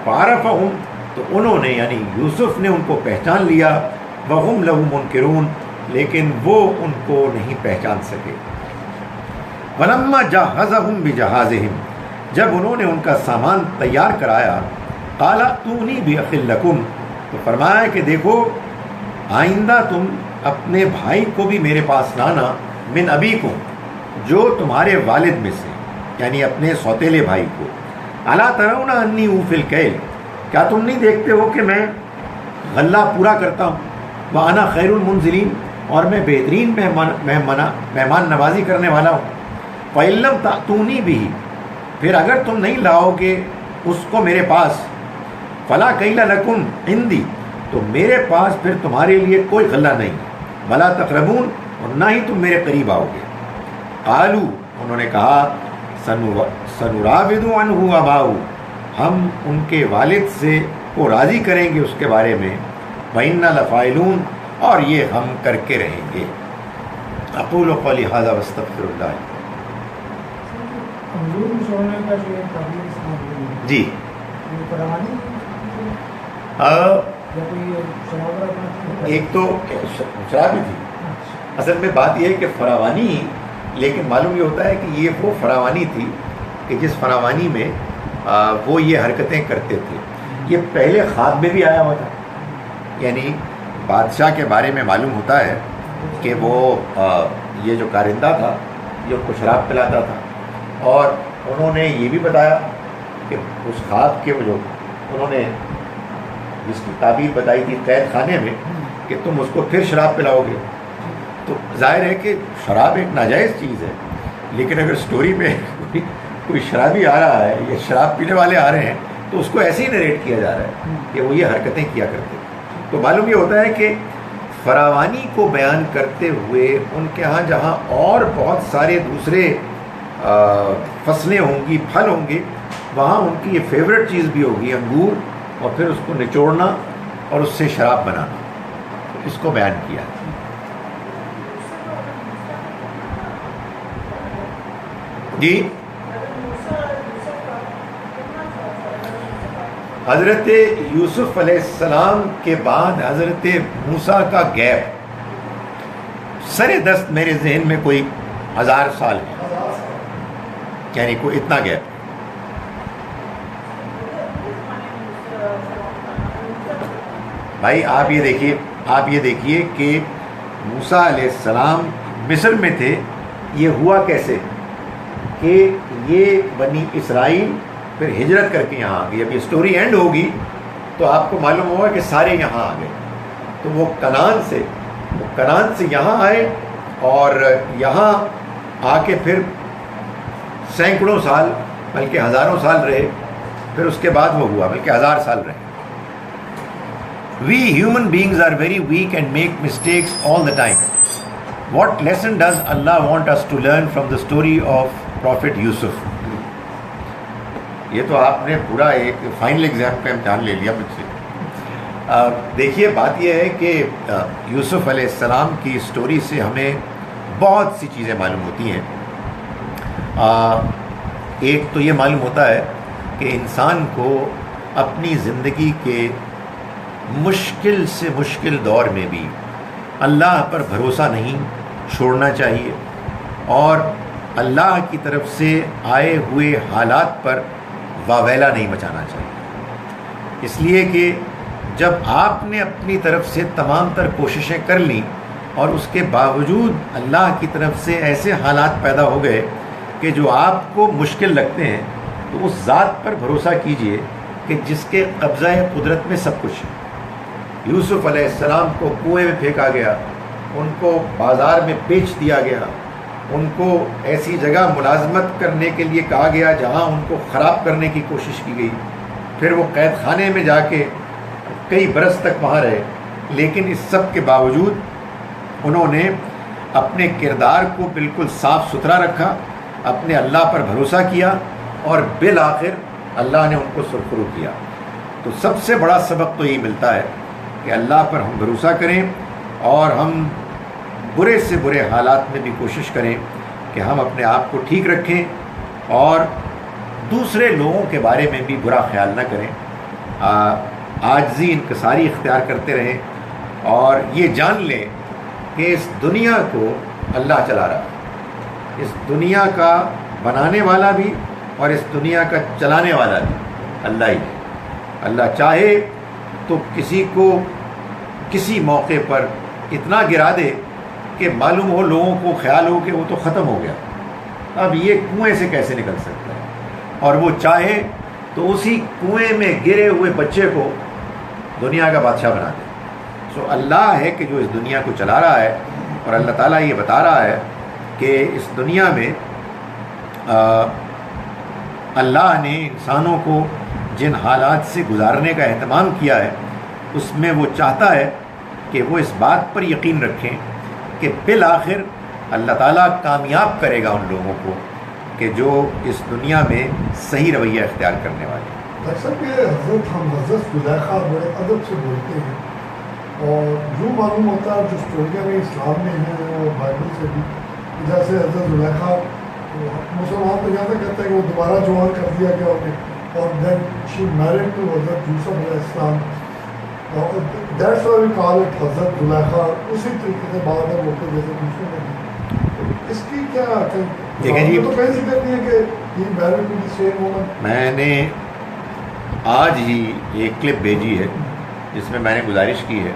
فعرفہم، تو انہوں نے یعنی یوسف نے ان کو پہچان لیا۔ وہم لہ منکرون، لیکن وہ ان کو نہیں پہچان سکے۔ ولما جہزہم بجہازہم، جب انہوں نے ان کا سامان تیار کرایا، قال ائتونی بأخ لکم، تو فرمایا کہ دیکھو آئندہ تم اپنے بھائی کو بھی میرے پاس لانا، من ابیکم، جو تمہارے والد میں سے، یعنی اپنے سوتیلے بھائی کو۔ الا ترون انی اوفی الکیل، کیا تم نہیں دیکھتے ہو کہ میں غلہ پورا کرتا ہوں، وانا خیر المنزلین، اور میں بہترین مہمان نوازی کرنے والا ہوں۔ فإن لم تأتونی بہ، پھر اگر تم نہیں لاؤ گے اس کو میرے پاس، فلا کیل لکم عندی، تو میرے پاس پھر تمہارے لیے کوئی غلہ نہیں، ولا تقربون، اور نہ ہی تم میرے قریب آؤ گے۔ قالوا، انہوں نے کہا، سنراود عنہ اباہ، ہم ان کے والد سے کو راضی کریں گے اس کے بارے میں، وإنا لفاعلون، اور یہ ہم کر کے رہیں گے۔ اقول قولی ھذا واستغفر اللہ۔ کمزور چھوڑنے کا جو ایک تعبیر اس میں دی ہے، جی، یہ فراوانی یا کوئی شراب وغیرہ؟ ایک تو شراب ہی تھی اصل میں، بات یہ ہے کہ فراوانی، لیکن معلوم یہ ہوتا ہے کہ یہ وہ فراوانی تھی کہ جس فراوانی میں وہ یہ حرکتیں کرتے تھے. یہ پہلے خواب میں بھی آیا ہوا تھا، یعنی بادشاہ کے بارے میں معلوم ہوتا ہے کہ وہ یہ جو کارندہ تھا یہ ان کو شراب پلاتا تھا، اور انہوں نے یہ بھی بتایا کہ اس خواب کے وہ جو انہوں نے جس کی تعبیر بتائی تھی قید خانے میں کہ تم اس کو پھر شراب پلاؤ گے. تو ظاہر ہے کہ شراب ایک ناجائز چیز ہے، لیکن اگر سٹوری میں کوئی شرابی آ رہا ہے یا شراب پینے والے آ رہے ہیں تو اس کو ایسے ہی نریٹ کیا جا رہا ہے کہ وہ یہ حرکتیں کیا کرتے. تو معلوم یہ ہوتا ہے کہ فراوانی کو بیان کرتے ہوئے ان کے ہاں جہاں اور بہت سارے دوسرے فصلیں ہوں گی، پھل ہوں گے، وہاں ان کی یہ فیوریٹ چیز بھی ہوگی انگور، اور پھر اس کو نچوڑنا اور اس سے شراب بنانا. اس کو بیان کیا. جی حضرت یوسف علیہ السلام کے بعد حضرت موسیٰ کا گیپ سر دست میرے ذہن میں کوئی 1000 سال ہے، یعنی کوئی اتنا گیپ. بھائی آپ یہ دیکھیے کہ موسیٰ علیہ السلام مصر میں تھے. یہ ہوا کیسے کہ یہ بنی اسرائیل پھر ہجرت کر کے یہاں آ گئی. اب یہ سٹوری اینڈ ہوگی تو آپ کو معلوم ہوگا کہ سارے یہاں آ گئے. تو وہ کنعان سے یہاں آئے، اور یہاں آ کے پھر سینکڑوں سال بلکہ ہزاروں سال رہے. پھر اس کے بعد وہ ہوا بلکہ 1000 سال رہے. We human beings are very weak and make mistakes all the time. What lesson does Allah want us to learn from the story of Prophet Yusuf? یہ تو آپ نے پورا ایک فائنل ایگزام کا امتحان لے لیا مجھ سے. دیکھیے بات یہ ہے کہ یوسف علیہ السلام کی اسٹوری سے ہمیں بہت سی چیزیں معلوم ہوتی ہیں. ایک تو یہ معلوم ہوتا ہے کہ انسان کو اپنی زندگی کے مشکل سے مشکل دور میں بھی اللہ پر بھروسہ نہیں چھوڑنا چاہیے، اور اللہ کی طرف سے آئے ہوئے حالات پر واویلا نہیں مچانا چاہیے. اس لیے کہ جب آپ نے اپنی طرف سے تمام تر کوششیں کر لیں اور اس کے باوجود اللہ کی طرف سے ایسے حالات پیدا ہو گئے کہ جو آپ کو مشکل لگتے ہیں، تو اس ذات پر بھروسہ کیجئے کہ جس کے قبضہ قدرت میں سب کچھ ہے. یوسف علیہ السلام کو کنویں میں پھینکا گیا، ان کو بازار میں بیچ دیا گیا، ان کو ایسی جگہ ملازمت کرنے کے لیے کہا گیا جہاں ان کو خراب کرنے کی کوشش کی گئی. پھر وہ قید خانے میں جا کے کئی برس تک وہاں رہے. لیکن اس سب کے باوجود انہوں نے اپنے کردار کو بالکل صاف ستھرا رکھا، اپنے اللہ پر بھروسہ کیا، اور بالآخر اللہ نے ان کو سرخرو کیا. تو سب سے بڑا سبق تو یہی ملتا ہے کہ اللہ پر ہم بھروسہ کریں، اور ہم برے سے برے حالات میں بھی کوشش کریں کہ ہم اپنے آپ کو ٹھیک رکھیں اور دوسرے لوگوں کے بارے میں بھی برا خیال نہ کریں. عاجزی انکساری اختیار کرتے رہیں، اور یہ جان لیں کہ اس دنیا کو اللہ چلا رہا ہے. اس دنیا کا بنانے والا بھی اور اس دنیا کا چلانے والا بھی اللہ ہی ہے. اللہ چاہے تو کسی کو کسی موقع پر اتنا گرا دے کہ معلوم ہو، لوگوں کو خیال ہو کہ وہ تو ختم ہو گیا، اب یہ کنویں سے کیسے نکل سکتا ہے، اور وہ چاہے تو اسی کنویں میں گرے ہوئے بچے کو دنیا کا بادشاہ بنا دے. سو اللہ ہے کہ جو اس دنیا کو چلا رہا ہے، اور اللہ تعالیٰ یہ بتا رہا ہے کہ اس دنیا میں اللہ نے انسانوں کو جن حالات سے گزارنے کا اہتمام کیا ہے، اس میں وہ چاہتا ہے کہ وہ اس بات پر یقین رکھیں کہ بالآخر اللہ تعالیٰ کامیاب کرے گا ان لوگوں کو کہ جو اس دنیا میں صحیح رویہ اختیار کرنے والے ہیں. اکثر کہ حضرت ہم حضرت زلیخا بڑے ادب سے بولتے ہیں، اور یوں معلوم ہوتا ہے جو اسٹوریاں میں اسلام میں ہیں اور بائبل سے بھی، جیسے حضرت زلیخا مسلمان تو زیادہ کہتے ہیں کہ وہ دوبارہ جوان کر دیا گیا انہیں، اور then she married to حضرت یوسف علیہ السلام. That's why we call it حضرت زلیخا. اسی طریقے سے بعد میں وہ جیسے دوسرے میں اس کی کیا دیکھیں جی، تو کہیں ذکر نہیں ہے کہ he married to the same woman. میں نے آج ہی ایک کلپ بھیجی ہے جس میں میں نے گزارش کی ہے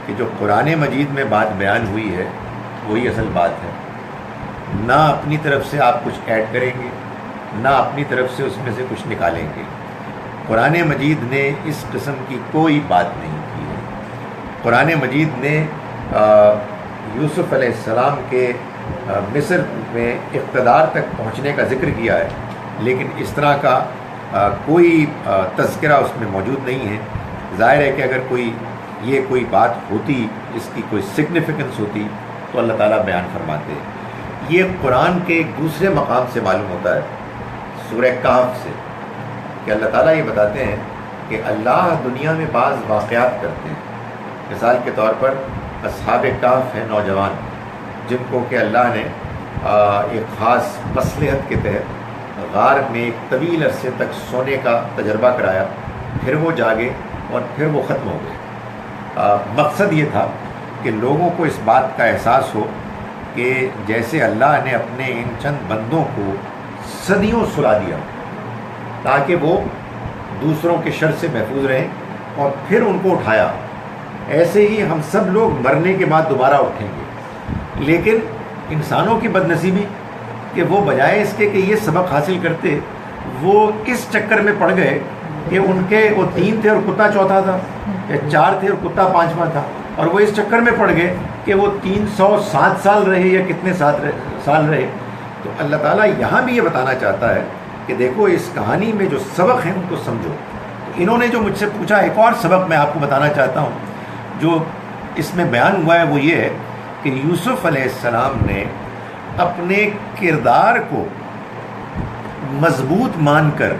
کہ جو قرآن مجید میں بات بیان ہوئی ہے وہی اصل بات ہے. نہ اپنی طرف سے آپ کچھ ایڈ کریں گے، نہ اپنی طرف سے اس میں سے کچھ نکالیں گے. قرآن مجید نے اس قسم کی کوئی بات نہیں کی ہے. قرآن مجید نے یوسف علیہ السلام کے مصر میں اقتدار تک پہنچنے کا ذکر کیا ہے، لیکن اس طرح کا کوئی تذکرہ اس میں موجود نہیں ہے. ظاہر ہے کہ اگر کوئی بات ہوتی، اس کی کوئی سگنیفیکنس ہوتی تو اللہ تعالیٰ بیان فرماتے. یہ قرآن کے ایک دوسرے مقام سے معلوم ہوتا ہے، سورہ کہف سے، کہ اللہ تعالیٰ یہ بتاتے ہیں کہ اللہ دنیا میں بعض واقعات کرتے ہیں. مثال کے طور پر اصحاب کہف ہیں نوجوان، جن کو کہ اللہ نے ایک خاص مصلحت کے تحت غار میں ایک طویل عرصے تک سونے کا تجربہ کرایا، پھر وہ جاگے اور پھر وہ ختم ہو گئے. مقصد یہ تھا کہ لوگوں کو اس بات کا احساس ہو کہ جیسے اللہ نے اپنے ان چند بندوں کو صدیوں سلا دیا تاکہ وہ دوسروں کے شر سے محفوظ رہیں اور پھر ان کو اٹھایا، ایسے ہی ہم سب لوگ مرنے کے بعد دوبارہ اٹھیں گے. لیکن انسانوں کی بدنصیبی کہ وہ بجائے اس کے کہ یہ سبق حاصل کرتے، وہ اس چکر میں پڑ گئے کہ ان کے وہ 3 تھے اور کتا چوتھا تھا، یا 4 تھے اور کتا 5واں تھا، اور وہ اس چکر میں پڑ گئے کہ وہ 307 سال رہے یا کتنے سال رہے. تو اللہ تعالیٰ یہاں بھی یہ بتانا چاہتا ہے کہ دیکھو اس کہانی میں جو سبق ہیں ان کو سمجھو. تو انہوں نے جو مجھ سے پوچھا، ایک اور سبق میں آپ کو بتانا چاہتا ہوں جو اس میں بیان ہوا ہے، وہ یہ ہے کہ یوسف علیہ السلام نے اپنے کردار کو مضبوط مان کر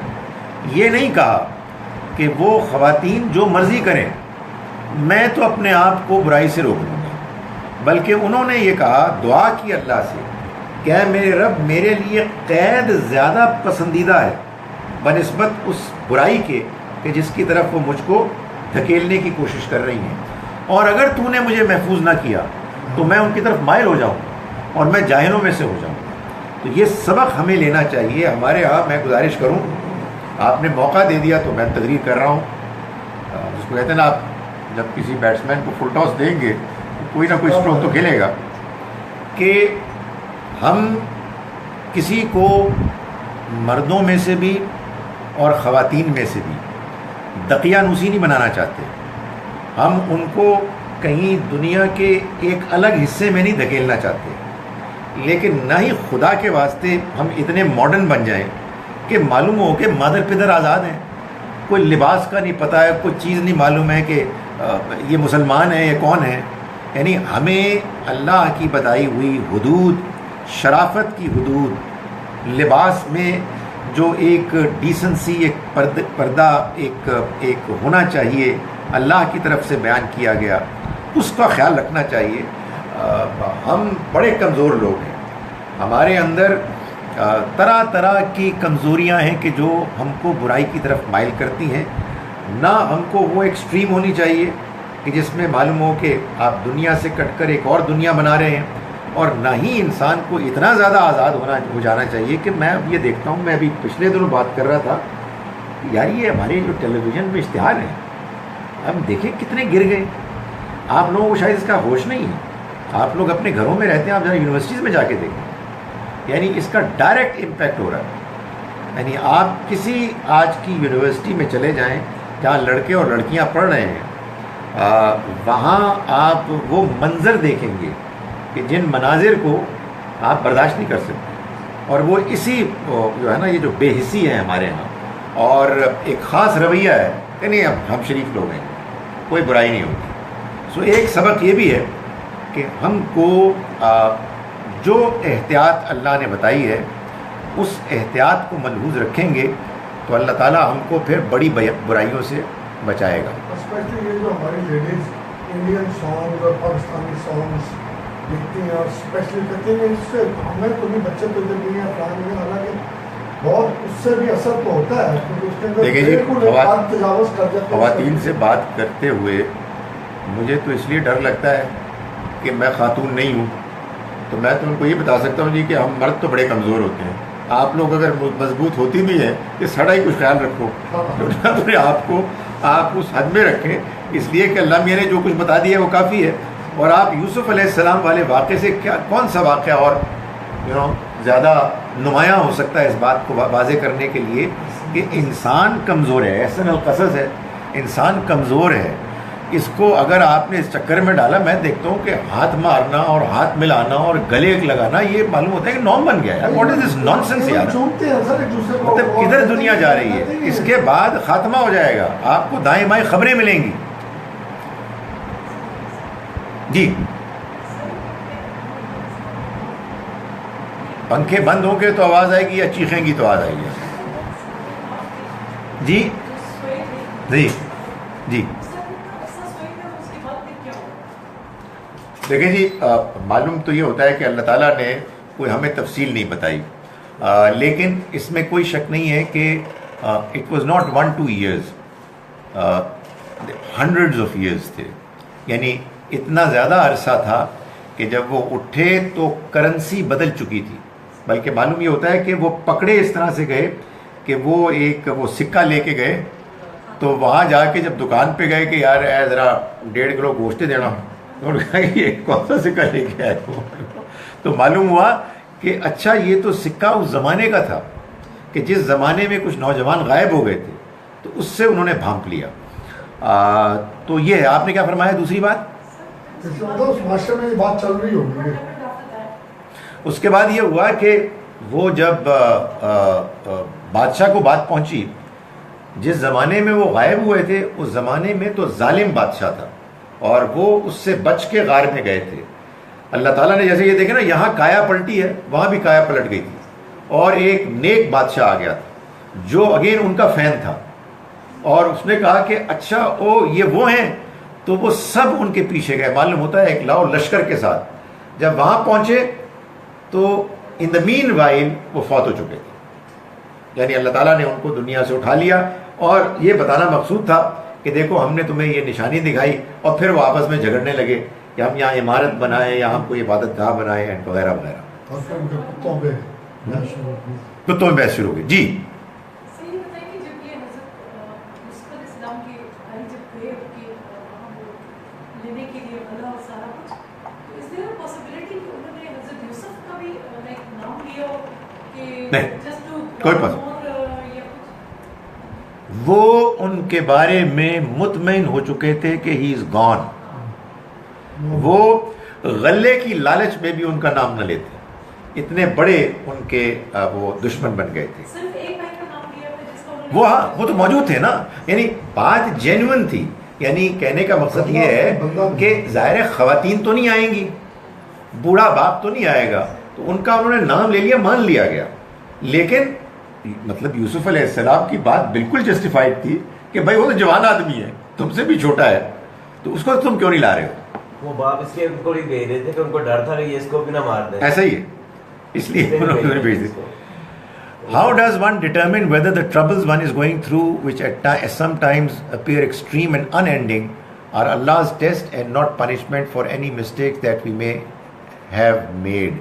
یہ نہیں کہا کہ وہ خواتین جو مرضی کریں، میں تو اپنے آپ کو برائی سے روک لوں گا، بلکہ انہوں نے یہ کہا، دعا کی اللہ سے کہ اے میرے رب، میرے لیے قید زیادہ پسندیدہ ہے بنسبت اس برائی کے کہ جس کی طرف وہ مجھ کو دھکیلنے کی کوشش کر رہی ہیں، اور اگر تو نے مجھے محفوظ نہ کیا تو میں ان کی طرف مائل ہو جاؤں اور میں جاہلوں میں سے ہو جاؤں. تو یہ سبق ہمیں لینا چاہیے. ہمارے ہاں میں گزارش کروں، آپ نے موقع دے دیا تو میں تقریر کر رہا ہوں، جس کو کہتے ہیں نا، آپ جب کسی بیٹسمین کو فل ٹاس دیں گے تو کوئی نہ کوئی اسٹروک تو کھیلے گا، کہ ہم کسی کو مردوں میں سے بھی اور خواتین میں سے بھی دقیانوسی نہیں بنانا چاہتے. ہم ان کو کہیں دنیا کے ایک الگ حصے میں نہیں دھکیلنا چاہتے، لیکن نہ ہی خدا کے واسطے ہم اتنے ماڈرن بن جائیں کہ معلوم ہو کہ مادر پدر آزاد ہیں، کوئی لباس کا نہیں پتہ ہے، کوئی چیز نہیں معلوم ہے کہ یہ مسلمان ہیں یہ کون ہیں. یعنی ہمیں اللہ کی بتائی ہوئی حدود، شرافت کی حدود، لباس میں جو ایک ڈیسنسی، ایک پردہ ایک ہونا چاہیے، اللہ کی طرف سے بیان کیا گیا، اس کا خیال رکھنا چاہیے. ہم بڑے کمزور لوگ ہیں، ہمارے اندر طرح طرح کی کمزوریاں ہیں کہ جو ہم کو برائی کی طرف مائل کرتی ہیں. نہ ہم کو وہ ایکسٹریم ہونی چاہیے کہ جس میں معلوم ہو کہ آپ دنیا سے کٹ کر ایک اور دنیا بنا رہے ہیں، اور نہ ہی انسان کو اتنا زیادہ آزاد ہو جانا چاہیے کہ میں اب یہ دیکھتا ہوں، میں ابھی پچھلے دنوں بات کر رہا تھا، یار یہ ہمارے جو ٹیلی ویژن میں اشتہار ہیں، اب دیکھیں کتنے گر گئے. آپ لوگوں کو شاید اس کا ہوش نہیں ہے، آپ لوگ اپنے گھروں میں رہتے ہیں، آپ ذرا یونیورسٹیز میں جا کے دیکھیں، یعنی اس کا ڈائریکٹ امپیکٹ ہو رہا ہے. یعنی آپ کسی آج کی یونیورسٹی میں چلے جائیں جہاں لڑکے اور لڑکیاں پڑھ رہے ہیں، وہاں آپ وہ منظر دیکھیں گے کہ جن مناظر کو آپ برداشت نہیں کر سکتے، اور وہ اسی جو ہے نا، یہ جو بے حسی ہے ہمارے ہاں، اور ایک خاص رویہ ہے کہ نہیں ہم شریف لوگ ہیں، کوئی برائی نہیں ہوتی. سو ایک سبق یہ بھی ہے کہ ہم کو جو احتیاط اللہ نے بتائی ہے اس احتیاط کو ملحوظ رکھیں گے تو اللہ تعالیٰ ہم کو پھر بڑی برائیوں سے بچائے گا. اسپیشلی یہ جو ہماری لیڈیز انڈین سانگز اور پاکستانی سانگز لکھتی ہیں، اور اسپیشلی کہتے ہیں اس سے ہمیں تو نہیں، بچے تو نہیں ہیں، حالانکہ بہت اس سے بھی اثر تو ہوتا ہے کیونکہ اس کے اندر دیکھیں جی، بالکل ایک حد تجاوز کر جاتے ہیں. خواتین سے بات کرتے ہوئے مجھے تو اس لیے ڈر لگتا ہے کہ میں خاتون نہیں ہوں، تو میں تو ان کو یہ بتا سکتا ہوں جی کہ ہم مرد تو بڑے کمزور ہوتے ہیں. آپ لوگ اگر مضبوط ہوتی بھی ہیں کہ سڑا ہی کچھ خیال رکھو، اپنے آپ کو آپ اس حد میں رکھیں، اس لیے کہ اللہ میاں نے جو کچھ بتا دیا ہے وہ کافی ہے. اور آپ یوسف علیہ السلام والے واقعے سے کون سا واقعہ اور زیادہ نمایاں ہو سکتا ہے اس بات کو واضح کرنے کے لیے کہ انسان کمزور ہے. احسن القصص ہے، انسان کمزور ہے. اس کو اگر آپ نے اس چکر میں ڈالا، میں دیکھتا ہوں کہ ہاتھ مارنا اور ہاتھ ملانا اور گلے لگانا یہ معلوم ہوتا ہے کہ نارم بن گیا ہے. What is this naan sense یار، مطلب کدھر دنیا جا رہی ہے؟ اس کے بعد خاتمہ ہو جائے گا، آپ کو دائیں بائیں خبریں ملیں گی. جی پنکھے بند ہوں گے تو آواز آئے گی یا چیخیں گی تو آواز آئے گی؟ جی جی جی دیکھیں جی، معلوم تو یہ ہوتا ہے کہ اللہ تعالیٰ نے کوئی ہمیں تفصیل نہیں بتائی، لیکن اس میں کوئی شک نہیں ہے کہ it was not 1-2 years, hundreds of years تھے. یعنی اتنا زیادہ عرصہ تھا کہ جب وہ اٹھے تو کرنسی بدل چکی تھی. بلکہ معلوم یہ ہوتا ہے کہ وہ پکڑے اس طرح سے گئے کہ وہ سکہ لے کے گئے، تو وہاں جا کے جب دکان پہ گئے کہ یار اے ذرا 1.5 کلو گوشت دینا، انہوں نے کہا یہ کون سا سکہ لے کے آئے ہو؟ تو معلوم ہوا کہ اچھا یہ تو سکہ اس زمانے کا تھا کہ جس زمانے میں کچھ نوجوان غائب ہو گئے تھے، تو اس سے انہوں نے بھانپ لیا. تو یہ ہے. آپ نے کیا فرمایا دوسری بات؟ اس معاشرے میں یہ بات چل رہی ہوگی. اس کے بعد یہ ہوا کہ وہ جب بادشاہ کو بات پہنچی، جس زمانے میں وہ غائب ہوئے تھے اس زمانے میں تو ظالم بادشاہ تھا اور وہ اس سے بچ کے غار میں گئے تھے. اللہ تعالیٰ نے جیسے یہ دیکھے نا، یہاں کایا پلٹی ہے، وہاں بھی کایا پلٹ گئی تھی، اور ایک نیک بادشاہ آ گیا تھا جو اگین ان کا فین تھا، اور اس نے کہا کہ اچھا یہ وہ ہیں. تو وہ سب ان کے پیچھے گئے، معلوم ہوتا ہے ایک لاؤ لشکر کے ساتھ. جب وہاں پہنچے تو ان دا مین وائل وہ فوت ہو چکے تھے. یعنی اللہ تعالیٰ نے ان کو دنیا سے اٹھا لیا، اور یہ بتانا مقصود تھا کہ دیکھو ہم نے تمہیں یہ نشانی دکھائی، اور پھر وہ آپس میں جھگڑنے لگے کہ ہم یہاں عمارت بنائیں یا ہم کوئی عبادت گاہ بنائیں وغیرہ وغیرہ. کتوں میں بحث شروع ہو گئی. جی نہیں کوئی پسند، وہ ان کے بارے میں مطمئن ہو چکے تھے کہ ہی از گون. وہ غلے کی لالچ میں بھی ان کا نام نہ لیتے، اتنے بڑے ان کے وہ دشمن بن گئے تھے. وہ تو موجود تھے نا. یعنی بات جینوئن تھی. یعنی کہنے کا مقصد یہ ہے کہ ظاہر خواتین تو نہیں آئیں گی، بوڑھا باپ تو نہیں آئے گا، تو ان کا انہوں نے نام لے لیا، مان لیا گیا. لیکن مطلب یوسف علیہ السلام کی بات بالکل جسٹیفائڈ تھی کہ بھائی وہ تو جوان آدمی ہے، تم سے بھی چھوٹا ہے، تو اس کو تم کیوں نہیں لا رہے ہو؟ وہ باپ اس لیے ان کو نہیں بھیج رہے تھے کہ ان کو ڈر تھا کہ اس کو بھی نہ مار دیں. ایسا ہی ہے، اس لیے انہوں نے بھیج دیا. How does one determine whether the troubles one is going through, which sometimes appear extreme and unending, are Allah's test and not punishment for any mistakes that we may have made?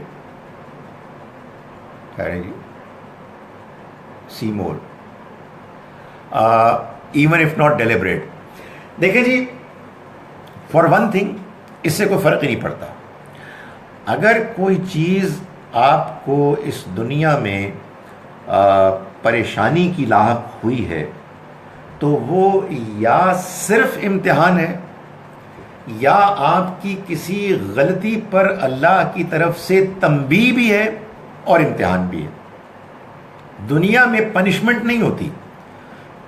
See more. Even if not deliberate. دیکھیں جی، for one thing اس سے کوئی فرق ہی نہیں پڑتا. اگر کوئی چیز آپ کو اس دنیا میں پریشانی کی لاحق ہوئی ہے تو وہ یا صرف امتحان ہے یا آپ کی کسی غلطی پر اللہ کی طرف سے تنبیہ بھی ہے اور امتحان بھی ہے. دنیا میں پنشمنٹ نہیں ہوتی،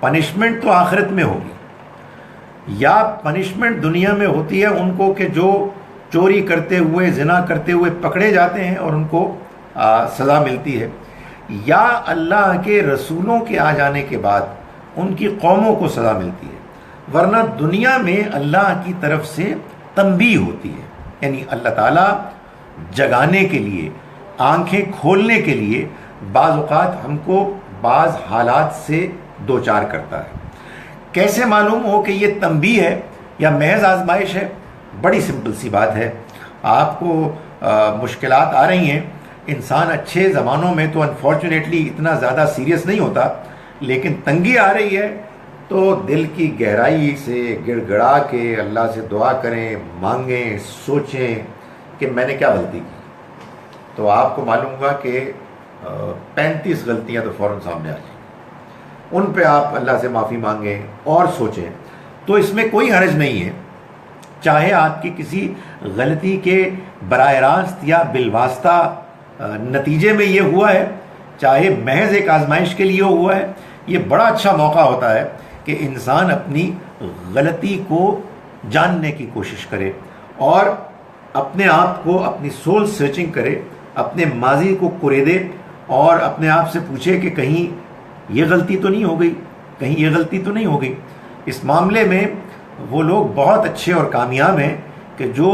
پنشمنٹ تو آخرت میں ہوگی. یا پنشمنٹ دنیا میں ہوتی ہے ان کو کہ جو چوری کرتے ہوئے زنا کرتے ہوئے پکڑے جاتے ہیں اور ان کو سزا ملتی ہے، یا اللہ کے رسولوں کے آ جانے کے بعد ان کی قوموں کو سزا ملتی ہے. ورنہ دنیا میں اللہ کی طرف سے تنبیہ ہوتی ہے. یعنی اللہ تعالیٰ جگانے کے لیے، آنکھیں کھولنے کے لیے بعض اوقات ہم کو بعض حالات سے دوچار کرتا ہے. کیسے معلوم ہو کہ یہ تنبیہ ہے یا محض آزمائش ہے؟ بڑی سمپل سی بات ہے. آپ کو مشکلات آ رہی ہیں. انسان اچھے زمانوں میں تو انفارچونیٹلی اتنا زیادہ سیریس نہیں ہوتا، لیکن تنگی آ رہی ہے تو دل کی گہرائی سے گڑ گڑا کے اللہ سے دعا کریں، مانگیں، سوچیں کہ میں نے کیا غلطی کی. تو آپ کو معلوم ہوا کہ 35 غلطیاں تو فوراً سامنے آ جائیں. ان پہ آپ اللہ سے معافی مانگیں اور سوچیں. تو اس میں کوئی حرج نہیں ہے، چاہے آپ کی کسی غلطی کے براہ راست یا بالواسطہ نتیجے میں یہ ہوا ہے، چاہے محض ایک آزمائش کے لیے ہوا ہے. یہ بڑا اچھا موقع ہوتا ہے کہ انسان اپنی غلطی کو جاننے کی کوشش کرے اور اپنے آپ کو اپنی سول سرچنگ کرے، اپنے ماضی کو کریدے اور اپنے آپ سے پوچھے کہ کہیں یہ غلطی تو نہیں ہو گئی، کہیں یہ غلطی تو نہیں ہو گئی. اس معاملے میں وہ لوگ بہت اچھے اور کامیاب ہیں کہ جو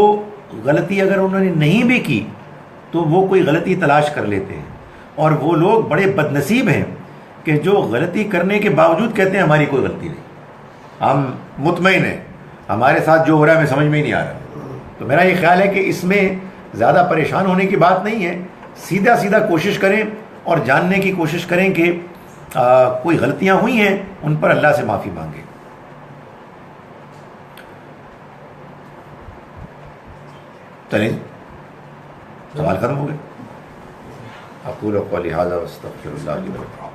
غلطی اگر انہوں نے نہیں بھی کی تو وہ کوئی غلطی تلاش کر لیتے ہیں، اور وہ لوگ بڑے بد نصیب ہیں کہ جو غلطی کرنے کے باوجود کہتے ہیں ہماری کوئی غلطی نہیں، ہم مطمئن ہیں، ہمارے ساتھ جو ہو رہا ہے ہمیں سمجھ میں ہی نہیں آ رہا. تو میرا یہ خیال ہے کہ اس میں زیادہ پریشان ہونے کی بات نہیں ہے. سیدھا سیدھا کوشش کریں اور جاننے کی کوشش کریں کہ کوئی غلطیاں ہوئی ہیں، ان پر اللہ سے معافی مانگیں. چلیں سوال ختم ہو گئے. اقول قولی ھذا واستغفر اللہ لی ولکم.